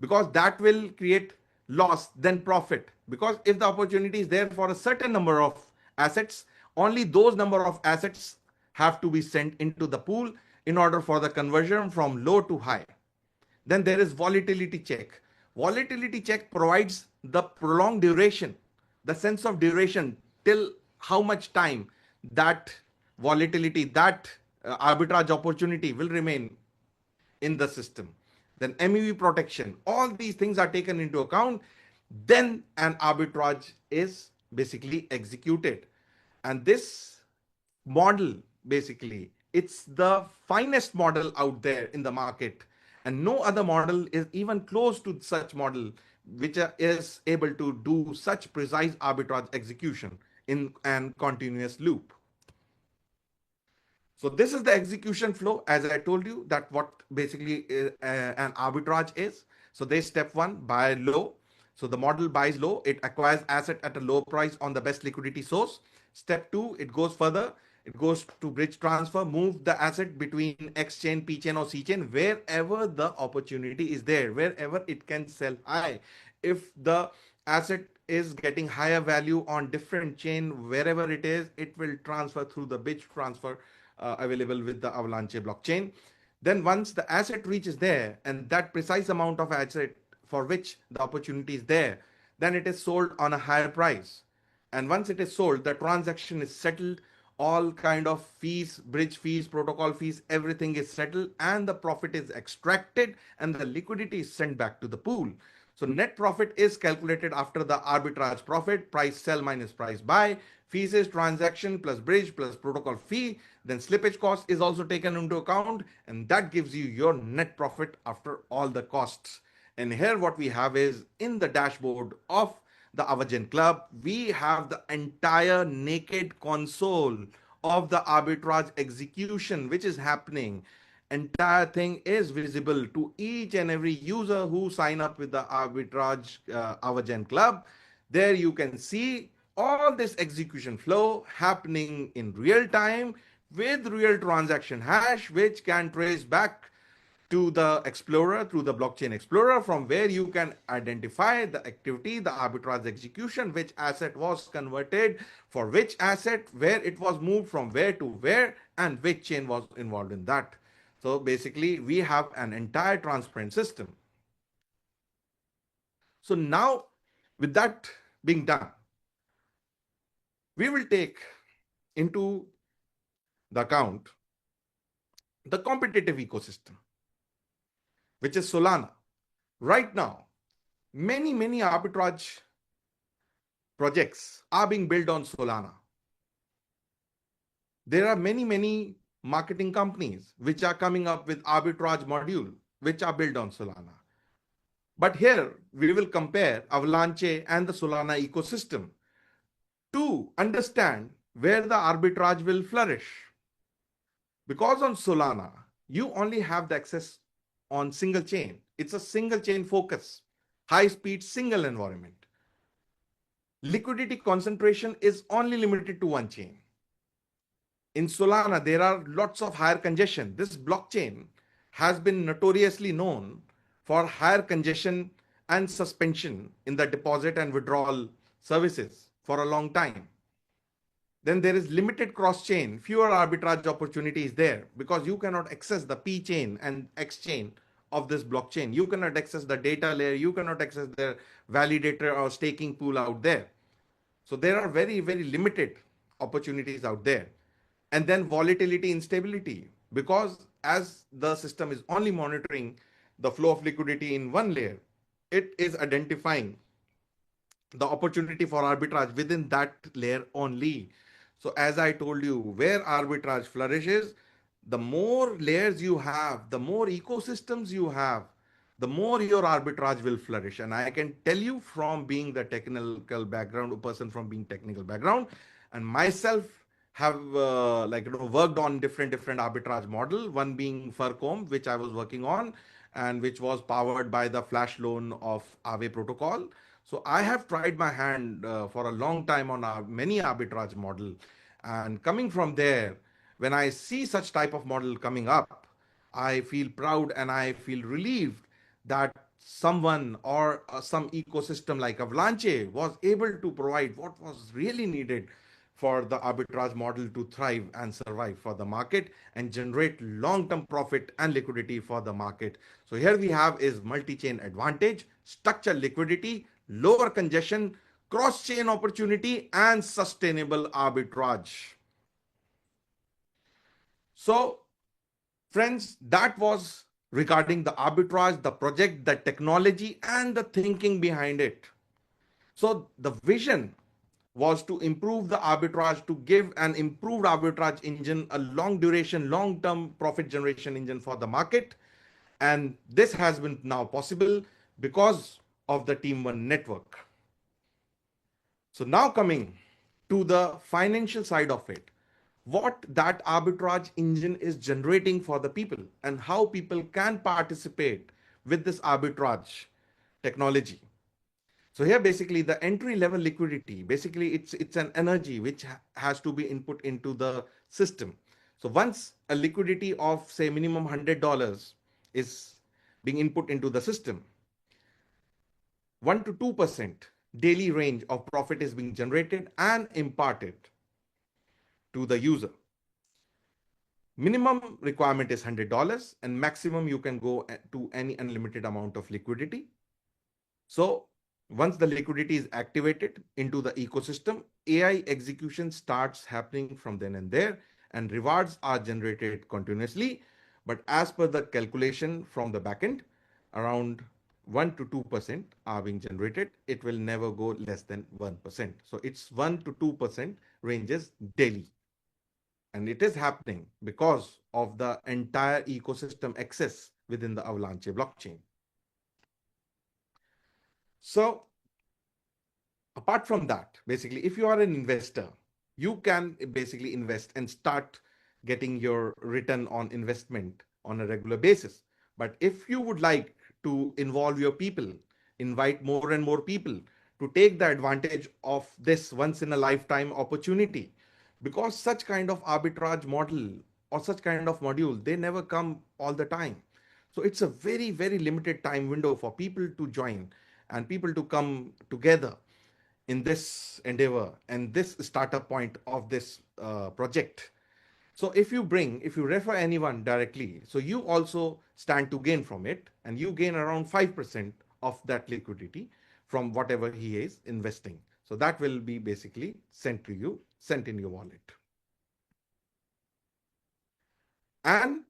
because that will create loss then profit. Because if the opportunity is there for a certain number of assets, only those number of assets have to be sent into the pool in order for the conversion from low to high. Then there is volatility check. Volatility check provides the prolonged duration, the sense of duration, till how much time that volatility, that arbitrage opportunity will remain in the system. Then MEV protection, all these things are taken into account. Then an arbitrage is basically executed. And this model, basically, it's the finest model out there in the market. And no other model is even close to such model, which is able to do such precise arbitrage execution in an continuous loop. So this is the execution flow, as I told you, that what basically an arbitrage is. So there's step one, buy low. So the model buys low, it acquires asset at a low price on the best liquidity source. Step two, it goes further. It goes to bridge transfer, move the asset between X chain, P chain, or C chain, wherever the opportunity is there, wherever it can sell high. If the asset is getting higher value on different chain, wherever it is, it will transfer through the bridge transfer available with the Avalanche blockchain. Then once the asset reaches there, and that precise amount of asset for which the opportunity is there, then it is sold on a higher price. And once it is sold, the transaction is settled, all kind of fees, bridge fees, protocol fees, everything is settled, and the profit is extracted, and the liquidity is sent back to the pool. So net profit is calculated after the arbitrage profit, price sell minus price buy, fees is transaction plus bridge plus protocol fee, then slippage cost is also taken into account, and that gives you your net profit after all the costs. And here what we have is in the dashboard of the AVAGEN Club, we have the entire naked console of the arbitrage execution which is happening. Entire thing is visible to each and every user who sign up with the arbitrage AVAGEN Club. There you can see all this execution flow happening in real time with real transaction hash, which can trace back to the explorer through the blockchain explorer, from where you can identify the activity, the arbitrage execution, which asset was converted for which asset, where it was moved from where to where, and which chain was involved in that. So basically we have an entire transparent system. So now with that being done, we will take into the account the competitive ecosystem, which is Solana. Right now, many arbitrage projects are being built on Solana. There are many marketing companies which are coming up with arbitrage module which are built on Solana. But here we will compare Avalanche and the Solana ecosystem to understand where the arbitrage will flourish. Because on Solana, you only have the access on single chain. It's a single chain focus, high speed single environment. Liquidity concentration is only limited to one chain. In Solana, there are lots of higher congestion. This blockchain has been notoriously known for higher congestion and suspension in the deposit and withdrawal services for a long time. Then there is limited cross-chain, fewer arbitrage opportunities there, because you cannot access the P chain and X chain of this blockchain. You cannot access the data layer. You cannot access the validator or staking pool out there. So there are very limited opportunities out there. And then volatility, instability, because as the system is only monitoring the flow of liquidity in one layer, it is identifying the opportunity for arbitrage within that layer only. So as I told you, where arbitrage flourishes, the more layers you have, the more ecosystems you have, the more your arbitrage will flourish. And I can tell you from being the technical background, a person from being technical background, and myself have worked on different arbitrage model, one being Furcomb, which I was working on, and which was powered by the flash loan of Aave protocol. So I have tried my hand for a long time on many arbitrage model, and coming from there, when I see such type of model coming up, I feel proud and I feel relieved that someone or some ecosystem like Avalanche was able to provide what was really needed for the arbitrage model to thrive and survive for the market and generate long-term profit and liquidity for the market. So here we have is multi-chain advantage, structured liquidity, lower congestion, cross-chain opportunity, and sustainable arbitrage. So friends, that was regarding the arbitrage, the project, the technology, and the thinking behind it. So the vision was to improve the arbitrage, to give an improved arbitrage engine, a long duration, long-term profit generation engine for the market. And this has been now possible because of the Team One network. So now coming to the financial side of it, what that arbitrage engine is generating for the people and how people can participate with this arbitrage technology. So here basically the entry level liquidity, basically it's an energy which has to be input into the system. So once a liquidity of say minimum $100 is being input into the system, 1 to 2% daily range of profit is being generated and imparted to the user. Minimum requirement is $100 and maximum you can go to any unlimited amount of liquidity. So Once the liquidity is activated into the ecosystem, AI execution starts happening from then and there, and rewards are generated continuously. But as per the calculation from the backend, around 1 to 2% are being generated. It will never go less than 1%. So it's 1 to 2% ranges daily. And it is happening because of the entire ecosystem access within the Avalanche blockchain. So apart from that, basically, if you are an investor, you can basically invest and start getting your return on investment on a regular basis. But if you would like to involve your people, invite more and more people to take the advantage of this once in a lifetime opportunity, because such kind of arbitrage model or such kind of module, they never come all the time. So it's a very, very limited time window for people to join and people to come together in this endeavor and this startup point of this project. So if you refer anyone directly, so you also stand to gain from it, and you gain around 5% of that liquidity from whatever he is investing. So that will be basically sent to you, sent in your wallet. And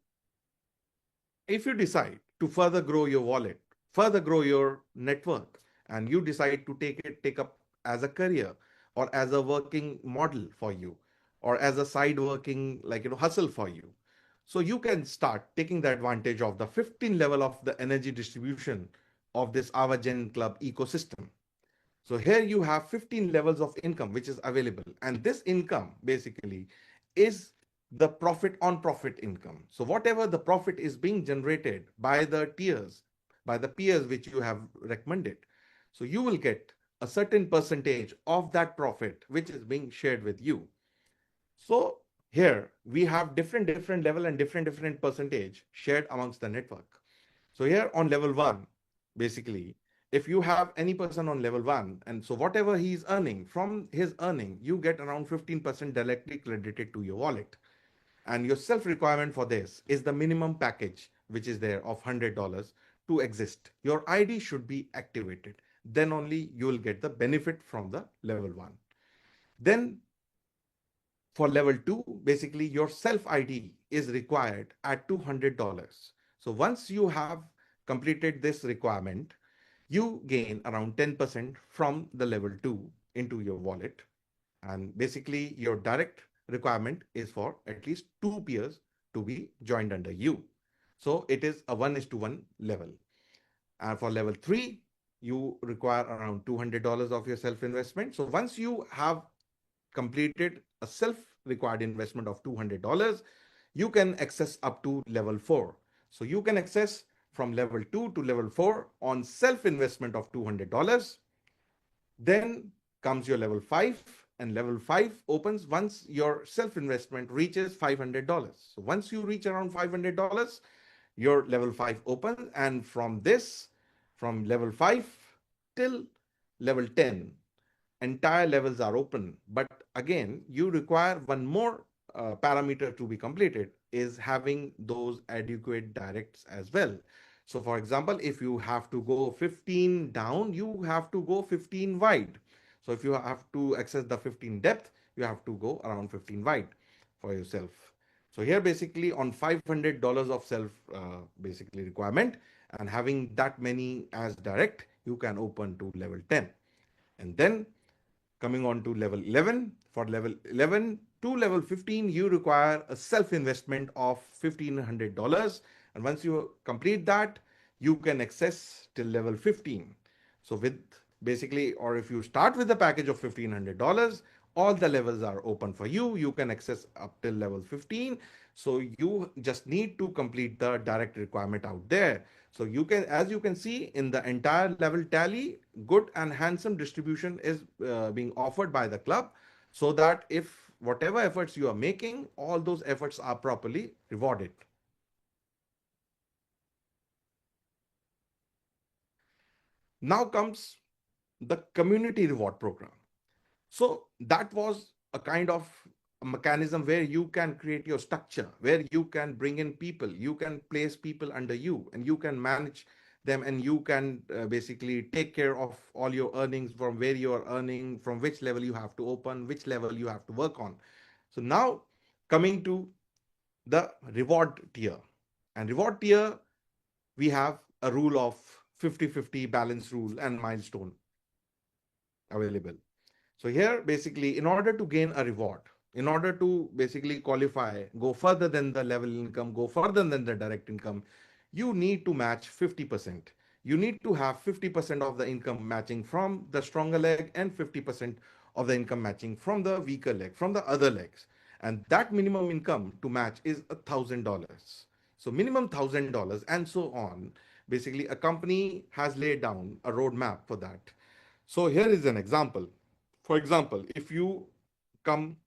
if you decide to further grow your wallet, further grow your network, and you decide to take up as a career or as a working model for you, or as a side working hustle for you, so you can start taking the advantage of the 15 level of the energy distribution of this AVAGEN Club ecosystem. So here you have 15 levels of income which is available, and this income basically is the profit on profit income. So whatever the profit is being generated by the tiers, by the peers which you have recommended, so you will get a certain percentage of that profit which is being shared with you. So here we have different level and different percentage shared amongst the network. So here on level 1, basically, if you have any person on level 1, and so whatever he is earning, from his earning, you get around 15% directly credited to your wallet. And your self requirement for this is the minimum package, which is there of $100 to exist. Your ID should be activated. Then only you will get the benefit from the level 1. Then for level 2, basically your self ID is required at $200. So once you have completed this requirement, you gain around 10% from the level 2 into your wallet. And basically your direct requirement is for at least 2 peers to be joined under you. So it is a 1:1 level. And for level 3, you require around $200 of your self investment. So once you have completed a self-required investment of $200, you can access up to level 4. So you can access from level 2 to level 4 on self-investment of $200. Then comes your level 5, and level 5 opens once your self-investment reaches $500. So once you reach around $500, your level 5 opens, and from level 5 till level 10, entire levels are open. But again, you require one more parameter to be completed, is having those adequate directs as well. So for example, if you have to go 15 down, you have to go 15 wide. So if you have to access the 15 depth, you have to go around 15 wide for yourself. So here basically on $500 of self basically requirement, and having that many as direct, you can open to level 10. And then coming on to level 11, for level 11 to level 15, you require a self investment of $1,500. And once you complete that, you can access till level 15. So with basically, or if you start with the package of $1,500, all the levels are open for you. You can access up till level 15. So you just need to complete the direct requirement out there. So you can, as you can see in the entire level tally, good and handsome distribution is being offered by the club, so that if whatever efforts you are making, all those efforts are properly rewarded. Now comes the community reward program. So that was a kind of a mechanism where you can create your structure, where you can bring in people, you can place people under you, and you can manage them, and you can basically take care of all your earnings, from where you are earning, from which level you have to open, which level you have to work on. So now coming to the reward tier. And reward tier, we have a rule of 50-50 balance rule and milestone available. So here, basically, in order to gain a reward, in order to basically qualify, go further than the level income, go further than the direct income, you need to match 50%. You need to have 50% of the income matching from the stronger leg and 50% of the income matching from the weaker leg, from the other legs. And that minimum income to match is $1,000. So minimum $1,000 and so on. Basically, a company has laid down a roadmap for that. So here is an example. For example, if you come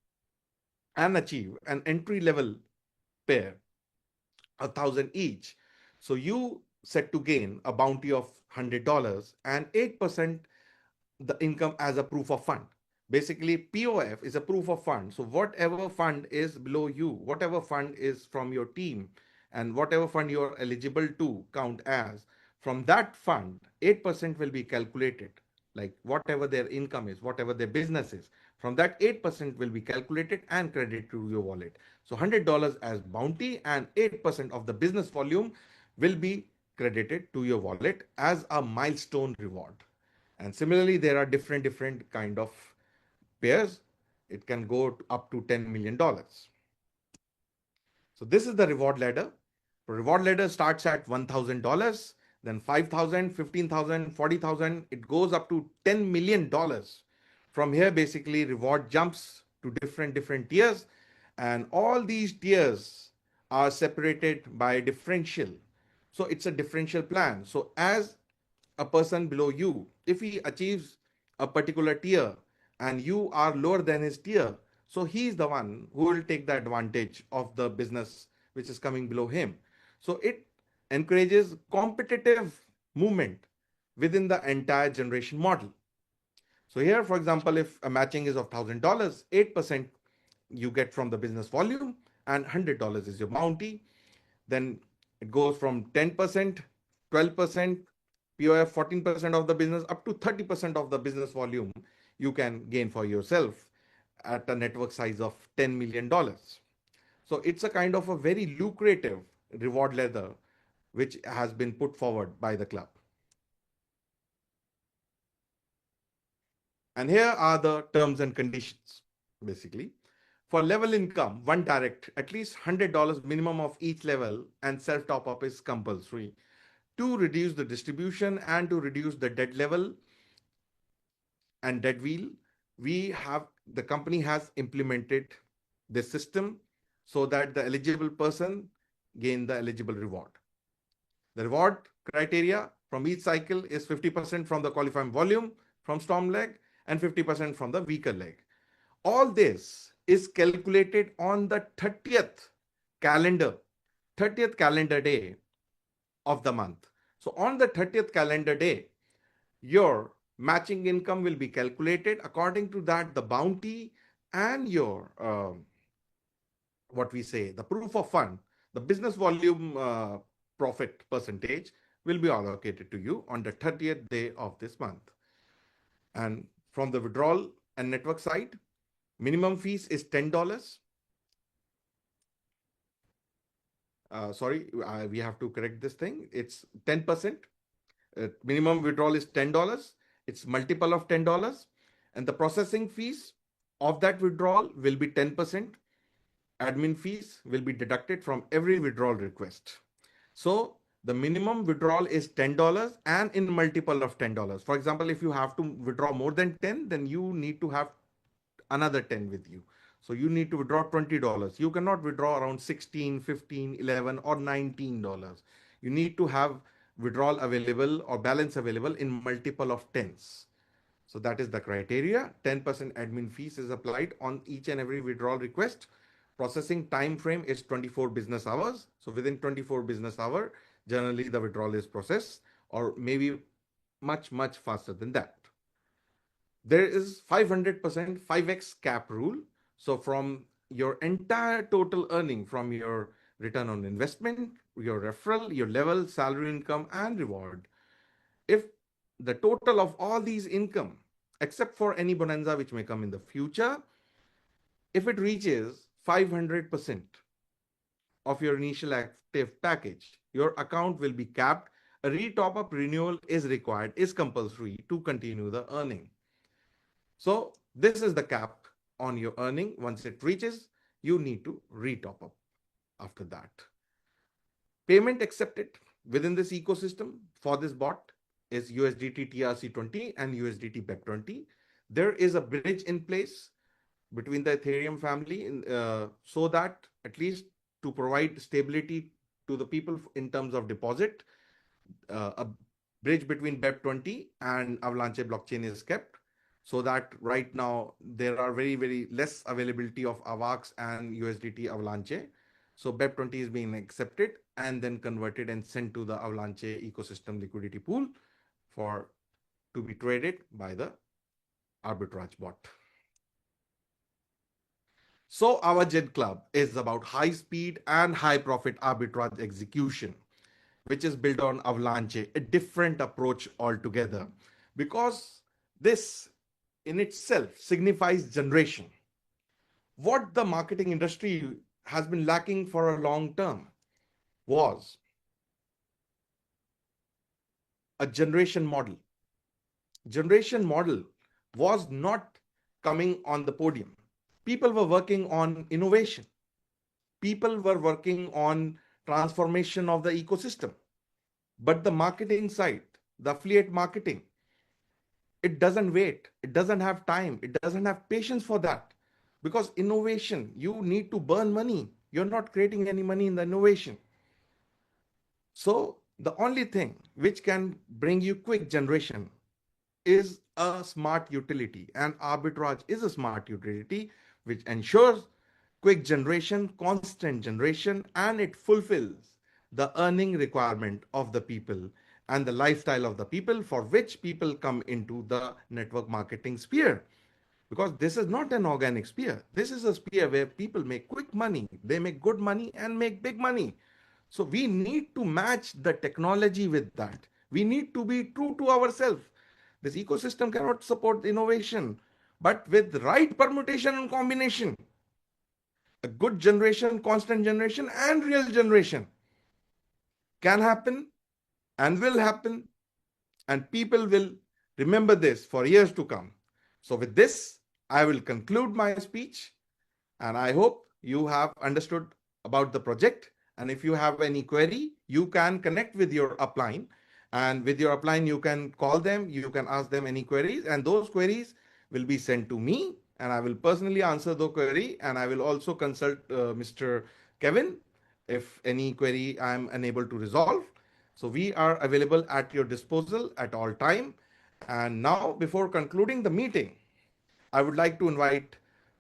and achieve an entry level pair, 1,000 each, so you set to gain a bounty of $100 and 8% the income as a proof of fund. Basically, POF is a proof of fund. So whatever fund is below you, whatever fund is from your team, and whatever fund you are eligible to count as, from that fund, 8% will be calculated. Like whatever their income is, whatever their business is, from that 8% will be calculated and credited to your wallet. So $100 as bounty and 8% of the business volume will be credited to your wallet as a milestone reward. And similarly, there are different kind of pairs. It can go up to $10 million. So this is the reward ladder. The reward ladder starts at $1,000, then 5,000, 15,000, 40,000. It goes up to $10 million. From here, basically, reward jumps to different tiers, and all these tiers are separated by differential. So it's a differential plan. So as a person below you, if he achieves a particular tier and you are lower than his tier, so he is the one who will take the advantage of the business which is coming below him. So it encourages competitive movement within the entire generation model. So here, for example, if a matching is of $1,000, 8% you get from the business volume and $100 is your bounty. Then it goes from 10%, 12%, POF 14% of the business, up to 30% of the business volume you can gain for yourself at a network size of $10 million. So it's a kind of a very lucrative reward ladder which has been put forward by the club. And here are the terms and conditions, basically. For level income, one direct, at least $100 minimum of each level, and self top up is compulsory. To reduce the distribution and to reduce the dead level and dead wheel, the company has implemented this system so that the eligible person gain the eligible reward. The reward criteria from each cycle is 50% from the qualifying volume from storm leg and 50% from the weaker leg. All this is calculated on the 30th calendar day of the month. So on the 30th calendar day, your matching income will be calculated. According to that, the bounty and your the proof of fund, the business volume profit percentage will be allocated to you on the 30th day of this month. And from the withdrawal and network side, minimum fees is $10. We have to correct this thing. It's 10%. Minimum withdrawal is $10. It's multiple of $10. And the processing fees of that withdrawal will be 10%. Admin fees will be deducted from every withdrawal request. So the minimum withdrawal is $10 and in multiple of $10. For example, if you have to withdraw more than 10, then you need to have another 10 with you. So you need to withdraw $20. You cannot withdraw around 16, 15, 11 or $19. You need to have withdrawal available or balance available in multiple of tens. So that is the criteria. 10% admin fees is applied on each and every withdrawal request. Processing time frame is 24 business hours. So within 24 business hour, generally the withdrawal is processed, or maybe much faster than that. There is 500% 5x cap rule. So from your entire total earning from your return on investment, your referral, your level, salary income, and reward. If the total of all these income, except for any bonanza which may come in the future, if it reaches 500% of your initial active package, your account will be capped. A retop up renewal is required, is compulsory to continue the earning. So this is the cap on your earning. Once it reaches, you need to retop up after that. Payment accepted within this ecosystem for this bot is USDT TRC20 and USDT BEP20. There is a bridge in place between the Ethereum family so that at least to provide stability to the people in terms of deposit, a bridge between BEP20 and Avalanche blockchain is kept, so that right now there are very, very less availability of AVAX and USDT Avalanche. So BEP20 is being accepted and then converted and sent to the Avalanche ecosystem liquidity pool for to be traded by the arbitrage bot. So our AVAGEN Club is about high speed and high profit arbitrage execution, which is built on Avalanche, a different approach altogether, because this in itself signifies generation. What the marketing industry has been lacking for a long term was a generation model. Generation model was not coming on the podium. People were working on innovation. People were working on transformation of the ecosystem. But the marketing side, the affiliate marketing, it doesn't wait. It doesn't have time. It doesn't have patience for that. Because innovation, you need to burn money. You're not creating any money in the innovation. So the only thing which can bring you quick generation is a smart utility, and arbitrage is a smart utility which ensures quick generation, constant generation, and it fulfills the earning requirement of the people and the lifestyle of the people for which people come into the network marketing sphere. Because this is not an organic sphere. This is a sphere where people make quick money, they make good money and make big money. So we need to match the technology with that. We need to be true to ourselves. This ecosystem cannot support innovation, but with the right permutation and combination, a good generation, constant generation, and real generation can happen and will happen, and people will remember this for years to come. So with this, I will conclude my speech, and I hope you have understood about the project. And if you have any query, you can connect with your upline, and with your upline, you can call them, you can ask them any queries, and those queries will be sent to me, and I will personally answer the query, and I will also consult Mr. Kevin if any query I am unable to resolve. So we are available at your disposal at all time. And now, before concluding the meeting, I would like to invite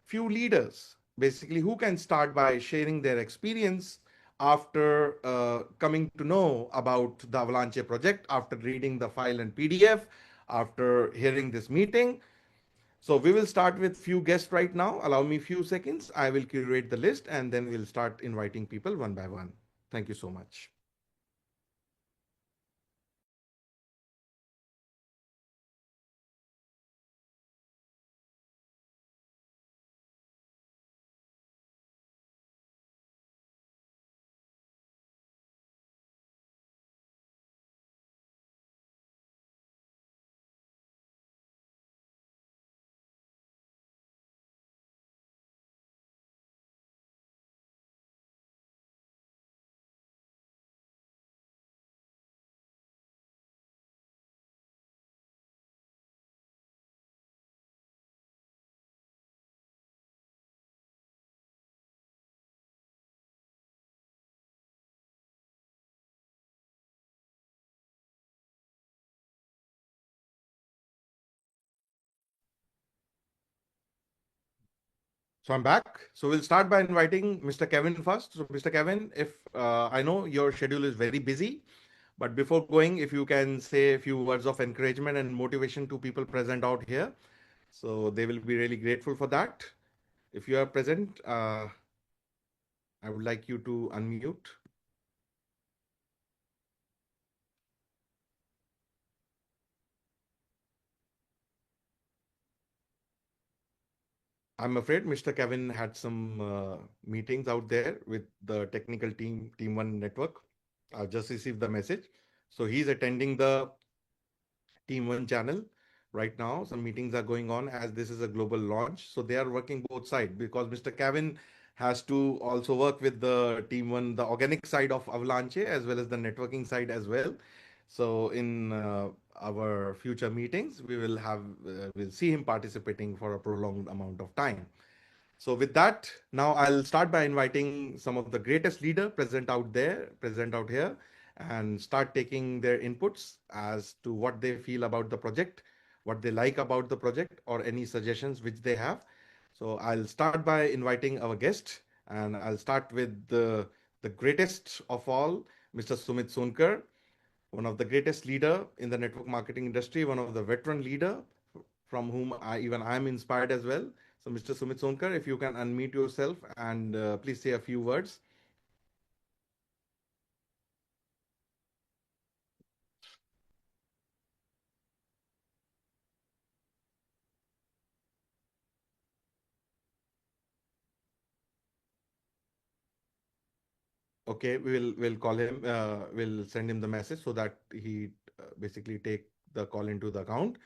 few leaders, basically, who can start by sharing their experience after coming to know about the Avalanche project, after reading the file and PDF, after hearing this meeting. So we will start with few guests right now. Allow me a few seconds. I will curate the list and then we'll start inviting people one by one. Thank you so much. So I'm back. So we'll start by inviting Mr. Kevin first. So Mr. Kevin, if I know your schedule is very busy, but before going, if you can say a few words of encouragement and motivation to people present out here, so they will be really grateful for that. If you are present, I would like you to unmute. I'm afraid Mr. Kevin had some meetings out there with the technical team, Team One Network. I've just received the message. So he's attending the Team One channel right now. Some meetings are going on as this is a global launch. So they are working both sides because Mr. Kevin has to also work with the Team One, the organic side of Avalanche as well as the networking side as well. So in our future meetings, we'll see him participating for a prolonged amount of time. So with that, now I'll start by inviting some of the greatest leader present out here, and start taking their inputs as to what they feel about the project, what they like about the project, or any suggestions which they have. So I'll start by inviting our guest, and I'll start with the greatest of all, Mr. Sumit Sonkar, one of the greatest leader in the network marketing industry, one of the veteran leader from whom I'm inspired as well. So Mr. Sumit Sonkar, if you can unmute yourself and please say a few words. Okay, we'll call him. We'll send him the message so that he basically take the call into the account.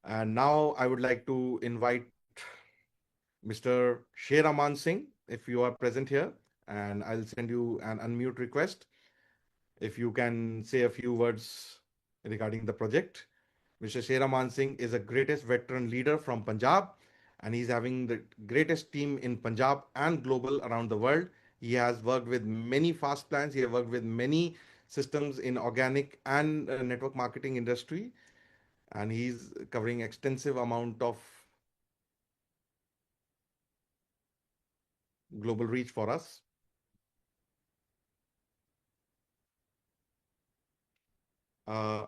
And now I would like to invite Mr. Sheraman Singh, if you are present here, and I'll send you an unmute request. If you can say a few words regarding the project. Mr. Sheraman Singh is a greatest veteran leader from Punjab, and he's having the greatest team in Punjab and global around the world. He has worked with many fast plans. He has worked with many systems in organic and network marketing industry, and he's covering extensive amount of global reach for us. Uh,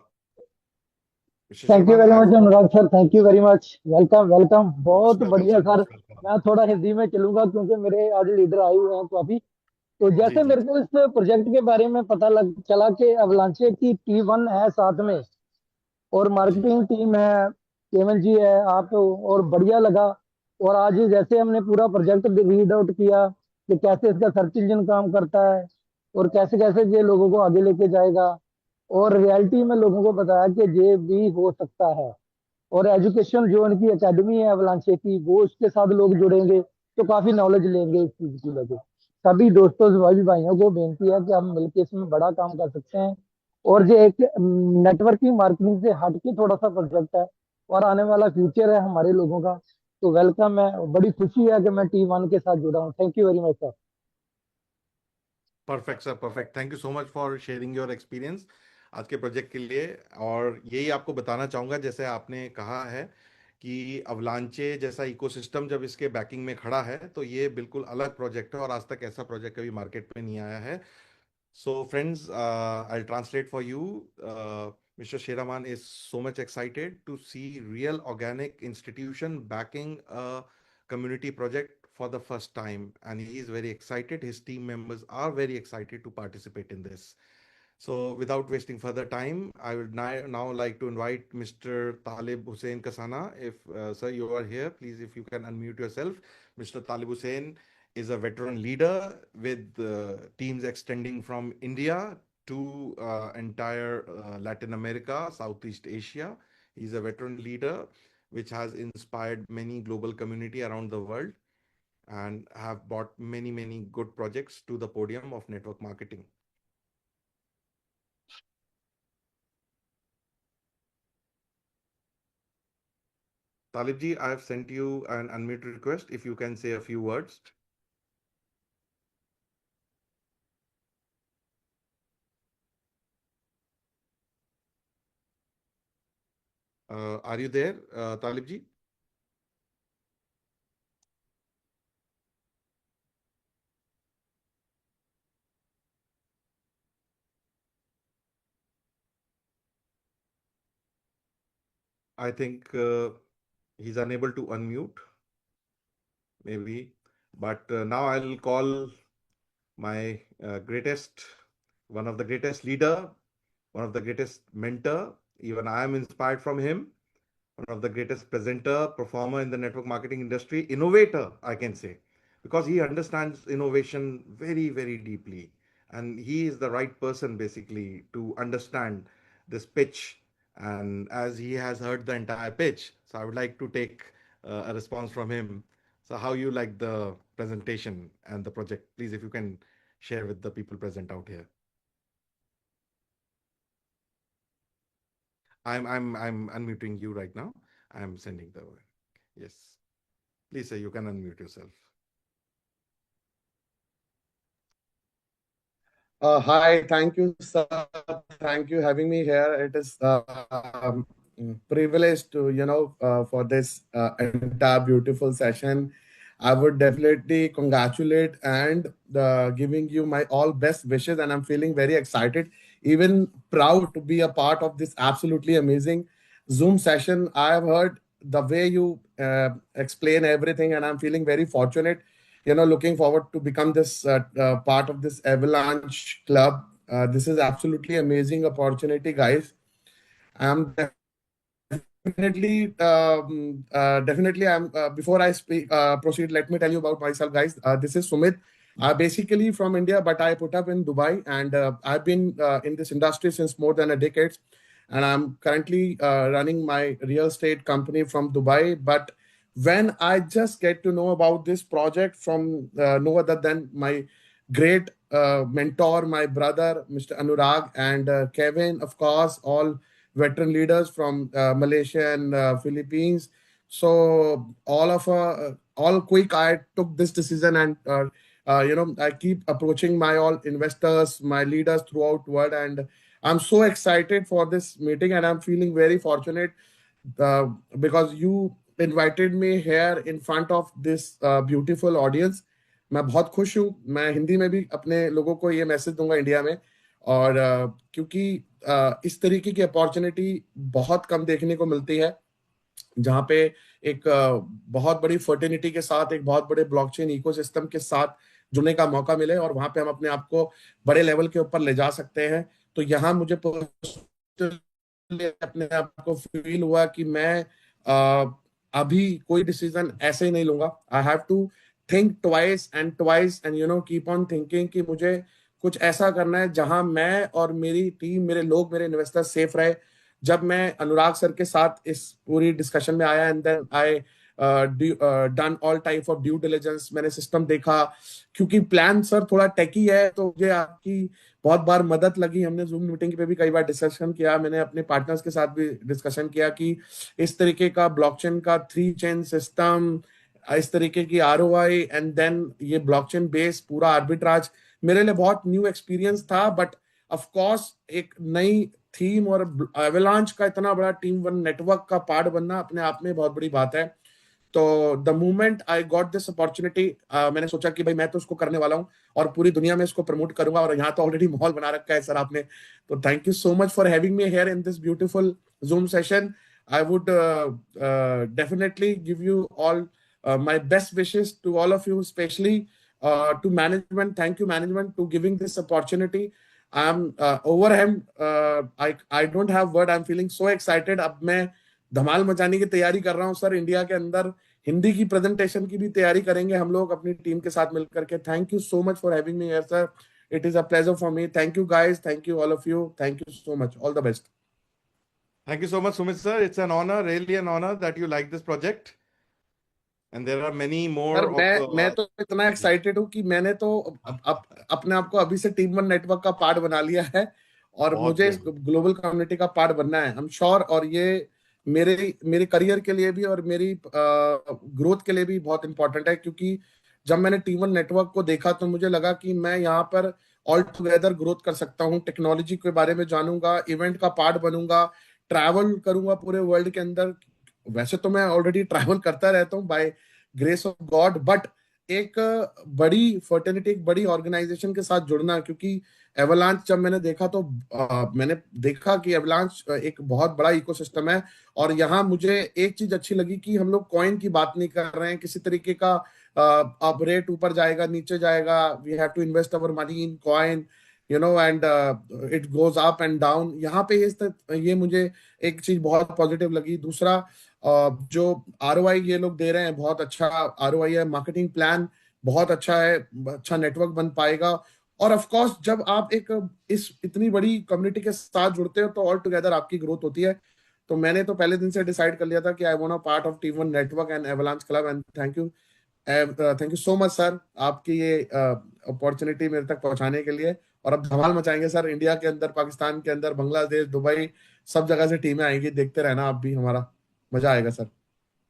Mr. Thank you Sheraman, very I have much Anurag sir, thank you very much. Welcome welcome, most बहुत welcome, बढ़िया sir. Sir. Most welcome. मैं थोड़ा हिंदी में चलूंगा क्योंकि मेरे आज leader आए हुए हैं काफी। तो जी जैसे जी मेरे को इस प्रोजेक्ट के बारे में पता लग चला कि अवलांचे की T1 है साथ में और जी मार्केटिंग टीम है, केवल जी है आप, और बढ़िया लगा। और आज जैसे हमने पूरा प्रोजेक्ट रीड आउट किया कि कैसे इसका सर्च इंजन काम करता है और कैसे कैसे ये लोगों को आगे लेके जाएगा, और रियलिटी में लोगों को बताया कि ये भी हो सकता है। और एजुकेशन जो उनकी एकेडमी है अवलांचे की, वो उसके साथ लोग जुड़ेंगे तो काफी नॉलेज लेंगे इस चीज की वजह। सभी दोस्तों भाई भाइयों को बेनती है कि हम मिलकर इसमें बड़ा काम कर सकते हैं। और ये एक नेटवर्किंग मार्केटिंग से हट के थोड़ा सा प्रोजेक्ट है और आने वाला फ्यूचर है हमारे लोगों का। तो वेलकम है, बड़ी खुशी है कि मैं T1 के साथ जुड़ा हूँ। Thank you very much sir. Perfect sir, perfect. Thank you so much for sharing your experience आज के प्रोजेक्ट के लिए। और यही आपको बताना चाहूँगा, जैसे आपने कहा है कि अवलांचे जैसा इकोसिस्टम जब इसके बैकिंग में खड़ा है तो ये बिल्कुल अलग प्रोजेक्ट है और आज तक ऐसा प्रोजेक्ट कभी मार्केट में नहीं आया है। So, friends, I'll translate for you. Mr. Sheraman is so much excited to see real organic institution backing a community project for the first time, and he is very excited. His team members are very excited to participate in this. So, without wasting further time, I would now like to invite Mr. Talib Hussain Kasana. If, sir, you are here, please, if you can unmute yourself. Mr. Talib Hussain is a veteran leader with teams extending from India to entire Latin America, Southeast Asia. He's a veteran leader which has inspired many global community around the world and have brought many, many good projects to the podium of network marketing. Talibji, I have sent you an unmute request. If you can say a few words. Are you there, Talibji? I think he's unable to unmute, maybe. But now I'll call my one of the greatest leader, one of the greatest mentor. Even I am inspired from him. One of the greatest presenter, performer in the network marketing industry, innovator, I can say, because he understands innovation very, very deeply. And he is the right person basically to understand this pitch. And as he has heard the entire pitch, so I would like to take a response from him. So, how you like the presentation and the project? Please, if you can share with the people present out here. I'm unmuting you right now. I'm sending the yes. Please, sir, you can unmute yourself. Hi, thank you, sir. Thank you having me here. It is privilege to for this entire beautiful session. I would definitely congratulate and giving you my all best wishes, and I'm feeling very excited, even proud to be a part of this absolutely amazing Zoom session. I have heard the way you explain everything, and I'm feeling very fortunate, looking forward to become this part of this Avalanche club. This is absolutely amazing opportunity, guys. I'm definitely. I'm before I speak proceed. Let me tell you about myself, guys. This is Sumit. Basically from India, but I put up in Dubai, and I've been in this industry since more than a decade. And I'm currently running my real estate company from Dubai. But when I just get to know about this project from no other than my great mentor, my brother, Mr. Anurag, and Kevin, of course, all veteran leaders from Malaysia and Philippines. So all quick, I took this decision, and I keep approaching my all investors, my leaders throughout world, and I'm so excited for this meeting, and I'm feeling very fortunate uh, because you invited me here in front of this beautiful audience. मैं बहुत खुश हूँ. मैं हिंदी में भी अपने लोगों को ये मैसेज दूंगा इंडिया में. और क्योंकि इस तरीके की अपॉर्चुनिटी बहुत कम देखने को मिलती है, जहाँ पे एक बहुत बड़ी फर्टिनिटी के साथ एक बहुत बड़े ब्लॉकचेन इकोसिस्टम के साथ जुड़ने का मौका मिले, और वहां पे हम अपने आप को बड़े लेवल के ऊपर ले जा सकते हैं. तो यहाँ मुझे अपने आप को फील हुआ कि मैं अभी कोई डिसीजन ऐसे ही नहीं लूंगा. I have to think twice and keep on thinking कि मुझे कुछ ऐसा करना है जहां मैं और मेरी टीम, मेरे लोग, मेरे इन्वेस्टर सेफ रहे. जब मैं अनुराग सर के साथ इस पूरी डिस्कशन में आया, and then I done all type of due diligence, मैंने सिस्टम देखा. क्योंकि प्लान सर थोड़ा टेकी है, तो मुझे आपकी बहुत बार मदद लगी. हमने जूम मीटिंग पे भी कई बार डिस्कशन किया, मैंने अपने पार्टनर्स के साथ भी डिस्कशन किया कि इस तरीके का ब्लॉकचेन का 3 चेन सिस्टम, इस तरीके की आरओआई, एंड देन ये ब्लॉकचेन बेस पूरा आर्बिट्राज मेरे लिए बहुत न्यू एक्सपीरियंस था. बट ऑफ कोर्स एक नई थीम और एवलांच का इतना बड़ा टीम वन नेटवर्क का पार्ट बनना अपने आप में बहुत बड़ी बात है. तो the moment I got this opportunity, मैंने सोचा कि भाई मैं तो उसको करने वाला हूँ और पूरी दुनिया में इसको प्रमोट करूंगा. और यहाँ तो ऑलरेडी माहौल बना रखा है सर आपने. तो thank you so much for having me here in this beautiful zoom session. I would definitely give you all my best wishes to all of you, especially to management. Thank you, management, to giving this opportunity. I'm overwhelmed. I don't have word. I'm feeling so excited. अब मैं धमाल मचाने की तैयारी कर रहा हूँ sir. India के अंदर हिंदी की प्रेजेंटेशन की भी तैयारी करेंगे हम लोग अपनी टीम के साथ मिलकर के. Thank you so much for having me here sir. It is a pleasure for me. Thank you guys. Thank you all of you. Thank you so much. All the best. Thank you so much, Sumit sir. It's an honor, really an honor that you like this project. And there are many more sir of मैं तो इतना excited हूँ कि मैंने तो अपने आप को अभी से टीम वन नेटवर्क का पार्ट बना लिया है, और बहुत मुझे इस great. ग्लोबल कम्युनिटी का पार्ट बनना है. I am sure. और ये मेरे करियर के लिए भी और मेरी ग्रोथ के लिए भी बहुत इंपॉर्टेंट है. क्योंकि जब मैंने टीम वन नेटवर्क को देखा तो मुझे लगा कि मैं यहाँ पर ऑल टुगेदर ग्रोथ कर सकता हूँ. टेक्नोलॉजी के बारे में जानूंगा, इवेंट का पार्ट बनूंगा, ट्रैवल करूंगा पूरे वर्ल्ड के अंदर. वैसे तो मैं ऑलरेडी ट्रैवल करता रहता हूँ by grace of God, but एक बड़ी फर्टर्निटी, एक बड़ी ऑर्गेनाइजेशन के साथ जुड़ना. क्योंकि एवलांच जब मैंने देखा तो मैंने देखा कि एवलांच एक बहुत बड़ा इकोसिस्टम है. और यहाँ मुझे एक चीज अच्छी लगी कि हम लोग कॉइन की बात नहीं कर रहे हैं, किसी तरीके का अब रेट ऊपर जाएगा नीचे जाएगा, we have to invest our money in coin, you know, and it goes up and down. यहाँ पे ये मुझे एक चीज बहुत पॉजिटिव लगी। दूसरा, जो आरओआई ये लोग दे रहे हैं, बहुत अच्छा आरओआई है, मार्केटिंग प्लान बहुत अच्छा है, अच्छा नेटवर्क बन पाएगा। और ऑफ कोर्स जब आप एक इस इतनी बड़ी कम्युनिटी के साथ जुड़ते हो तो ऑल टुगेदर आपकी ग्रोथ होती है। तो मैंने तो पहले दिन से डिसाइड कर लिया था कि I want a part of team one network and avalanche club, and thank you so much sir, आपकी ये अपॉर्चुनिटी मेरे तक पहुंचाने के लिए। और अब धमाल मचाएंगे सर, इंडिया के अंदर, पाकिस्तान के अंदर, बांग्लादेश, दुबई, सब जगह से टीमें आएंगी, देखते रहना आप भी, हमारा मजा आएगा सर।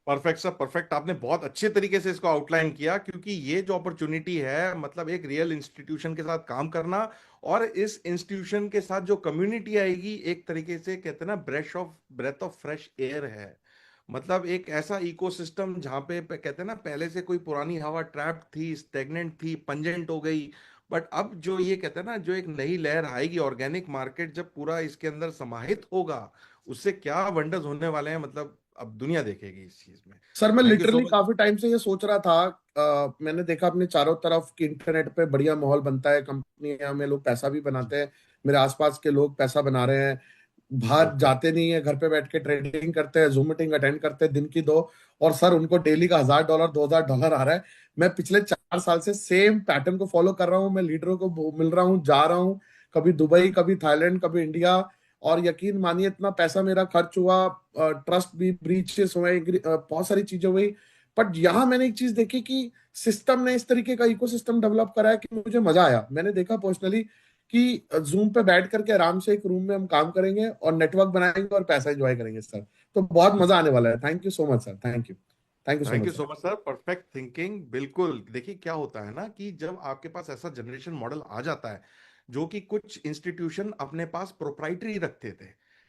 Perfect sir, perfect. आपने बहुत अच्छे तरीके से इसको आउटलाइन किया, क्योंकि ये जो अपॉर्चुनिटी है, मतलब एक रियल इंस्टीट्यूशन के साथ काम करना, और इस इंस्टीट्यूशन के साथ जो कम्युनिटी आएगी, एक तरीके से कहते हैं ना, ब्रेथ ऑफ फ्रेश एयर है। मतलब एक ऐसा इकोसिस्टम जहाँ पे कहते हैं ना, पहले से कोई पुरानी हवा ट्रैप्ड थी, स्टेगनेंट थी, पंजेंट हो गई, बट अब जो ये कहते हैं ना, जो एक नई लहर आएगी, ऑर्गेनिक मार्केट जब पूरा इसके अंदर समाहित होगा, उससे क्या वंडर्स होने वाले हैं, मतलब अब दुनिया देखेगी इस चीज में। सर मैं thank you so literally much. काफी टाइम से ये सोच रहा था, मैंने देखा अपने चारों तरफ कि इंटरनेट पे बढ़िया माहौल बनता है, कंपनियां में लोग पैसा भी बनाते हैं, मेरे आसपास के लोग पैसा बना रहे हैं, बाहर बिल्कुल। जाते नहीं है, घर पे बैठ के ट्रेडिंग करते हैं, जूम मीटिंग अटेंड करते हैं दिन की दो, और सर उनको डेली का $1000 $2000 आ रहा है। मैं पिछले 4 साल से सेम पैटर्न को फॉलो कर रहा हूँ, मैं लीडरों को मिल रहा हूँ, जा रहा हूँ, कभी दुबई, कभी थाईलैंड, कभी इंडिया, और यकीन मानिए इतना पैसा मेरा खर्च हुआ, ट्रस्ट भी ब्रीचेस हुए, बहुत सारी चीजें हुई। बट यहाँ मैंने एक चीज देखी कि सिस्टम ने इस तरीके का इकोसिस्टम डेवलप करा है कि मुझे मजा आया। मैंने देखा पर्सनली कि जूम पे बैठ करके आराम से एक रूम में हम काम करेंगे और नेटवर्क बनाएंगे और पैसा एंजॉय करेंगे सर। तो बहुत मजा आने वाला है। Thank you so much sir, thank you so thank much you sir. So much sir, perfect thinking. बिल्कुल, देखिए क्या होता है ना, कि जब आपके पास ऐसा जनरेशन मॉडल आ जाता है, जो कि कुछ इंस्टीट्यूशन अपने पास प्रोप्राइटरी रखते थे,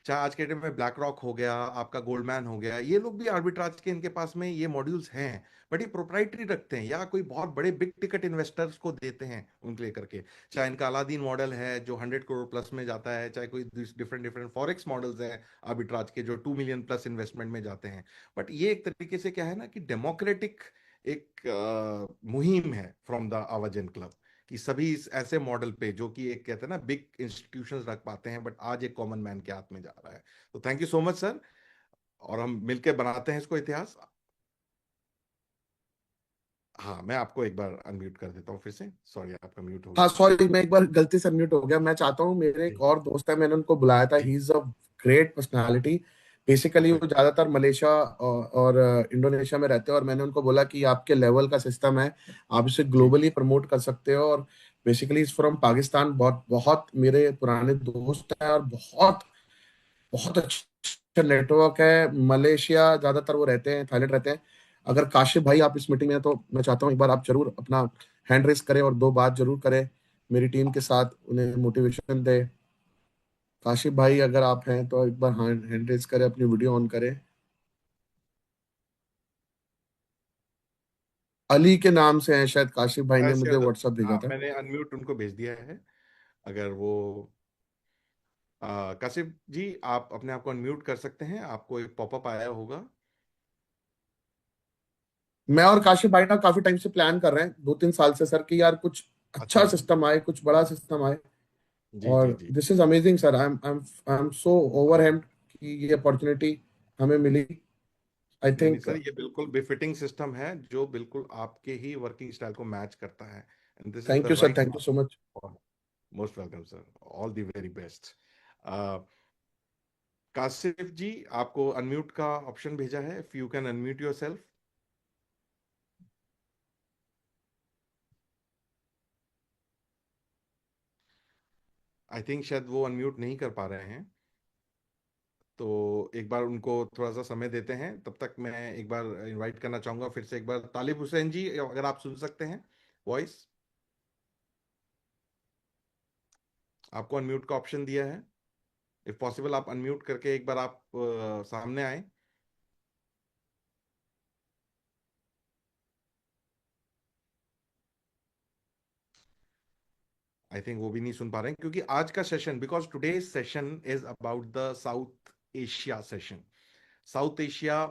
चाहे आज के डेट में ब्लैक रॉक हो गया, आपका गोल्डमैन हो गया, ये लोग भी आर्बिट्राज के, इनके पास में ये मॉड्यूल्स हैं, बट ये प्रोप्राइटरी रखते हैं, या कोई बहुत बड़े बिग टिकट इन्वेस्टर्स को देते हैं उनके लेकर के। चाहे इनका अलादीन मॉडल है जो 100 करोड़ प्लस में जाता है, चाहे कोई डिफरेंट डिफरेंट फॉरेक्स मॉडल्स हैं आर्बिट्राज के जो 2 मिलियन प्लस इन्वेस्टमेंट में जाते हैं। बट ये एक तरीके से क्या है ना, कि डेमोक्रेटिक एक मुहिम है फ्रॉम द आवाजन क्लब, कि सभी इस ऐसे मॉडल पे, जो कि एक कहते हैं ना बिग इंस्टीट्यूशंस रख पाते हैं, बट आज एक कॉमन मैन के हाथ में जा रहा है। तो thank you so much sir, और हम मिलकर बनाते हैं इसको इतिहास। हाँ, मैं आपको एक बार अनम्यूट कर देता हूँ फिर से, सॉरी आपका म्यूट हो हाँ गया था। सॉरी, मैं एक बार गलती से म्यूट हो गया। मैं चाहता हूँ, मेरे एक जी और दोस्त है, मैंने उनको बुलाया था, जी। He is a great personality. Basically वो परफेक्ट। ज्यादातर मलेशिया और इंडोनेशिया में रहते हैं, और मैंने उनको बोला कि आपके लेवल का सिस्टम है, आप इसे जी ग्लोबली प्रमोट कर सकते हो। और बेसिकली इज फ्रॉम पाकिस्तान, बहुत बहुत मेरे पुराने दोस्त हैं, और बहुत बहुत अच्छा नेटवर्क है। मलेशिया ज्यादातर वो रहते हैं, थाईलैंड रहते हैं। अगर काशिफ भाई आप इस मीटिंग में हैं, तो मैं चाहता हूँ एक बार आप जरूर अपना हैंड रेस करें और दो बात जरूर करें मेरी टीम के साथ, उन्हें मोटिवेशन दे। काशिफ भाई अगर आप हैं तो एक बार हैंड रेस करें, अपनी वीडियो ऑन करें। अली के नाम से हैं शायद, काशिफ भाई ने मुझे शायद, व्हाट्सएप भेजा हाँ, था। मैंने अनम्यूट उनको भेज दिया है। अगर वो काशिफ जी, आप अपने आप को अनम्यूट कर सकते हैं, आपको एक पॉपअप आया होगा। मैं और काशिफ भाई ना काफी टाइम से प्लान कर रहे हैं, 2-3 साल से सर, कि यार कुछ अच्छा अच्छा। सिस्टम आए, कुछ बड़ा सिस्टम आए। जी जी और जी। This is amazing sir, I am so overwhelmed कि ये अपॉर्चुनिटी हमें मिली। आई नहीं नहीं थिंक। सर, ये बिल्कुल बिफिटिंग सिस्टम है, जो बिल्कुल आपके ही वर्किंग स्टाइल को मैच करता है, and this is thank the you sir, right thank you so much. पाथ। Most welcome sir, all the very best. Kashif ji, आपको अनम्यूट का ऑप्शन भेजा है, if you can unmute yourself. I think शायद वो अनम्यूट नहीं कर पा रहे हैं, तो एक बार उनको थोड़ा सा समय देते हैं। तब तक मैं एक बार इनवाइट करना चाहूंगा फिर से एक बार, तालिब हुसैन जी, अगर आप सुन सकते हैं वॉइस, आपको अनम्यूट का ऑप्शन दिया है, इफ पॉसिबल आप अनम्यूट करके एक बार आप सामने आए। आई थिंक वो भी नहीं सुन पा रहे हैं, क्योंकि आज का session, because today session is about the south Asia session. South Asia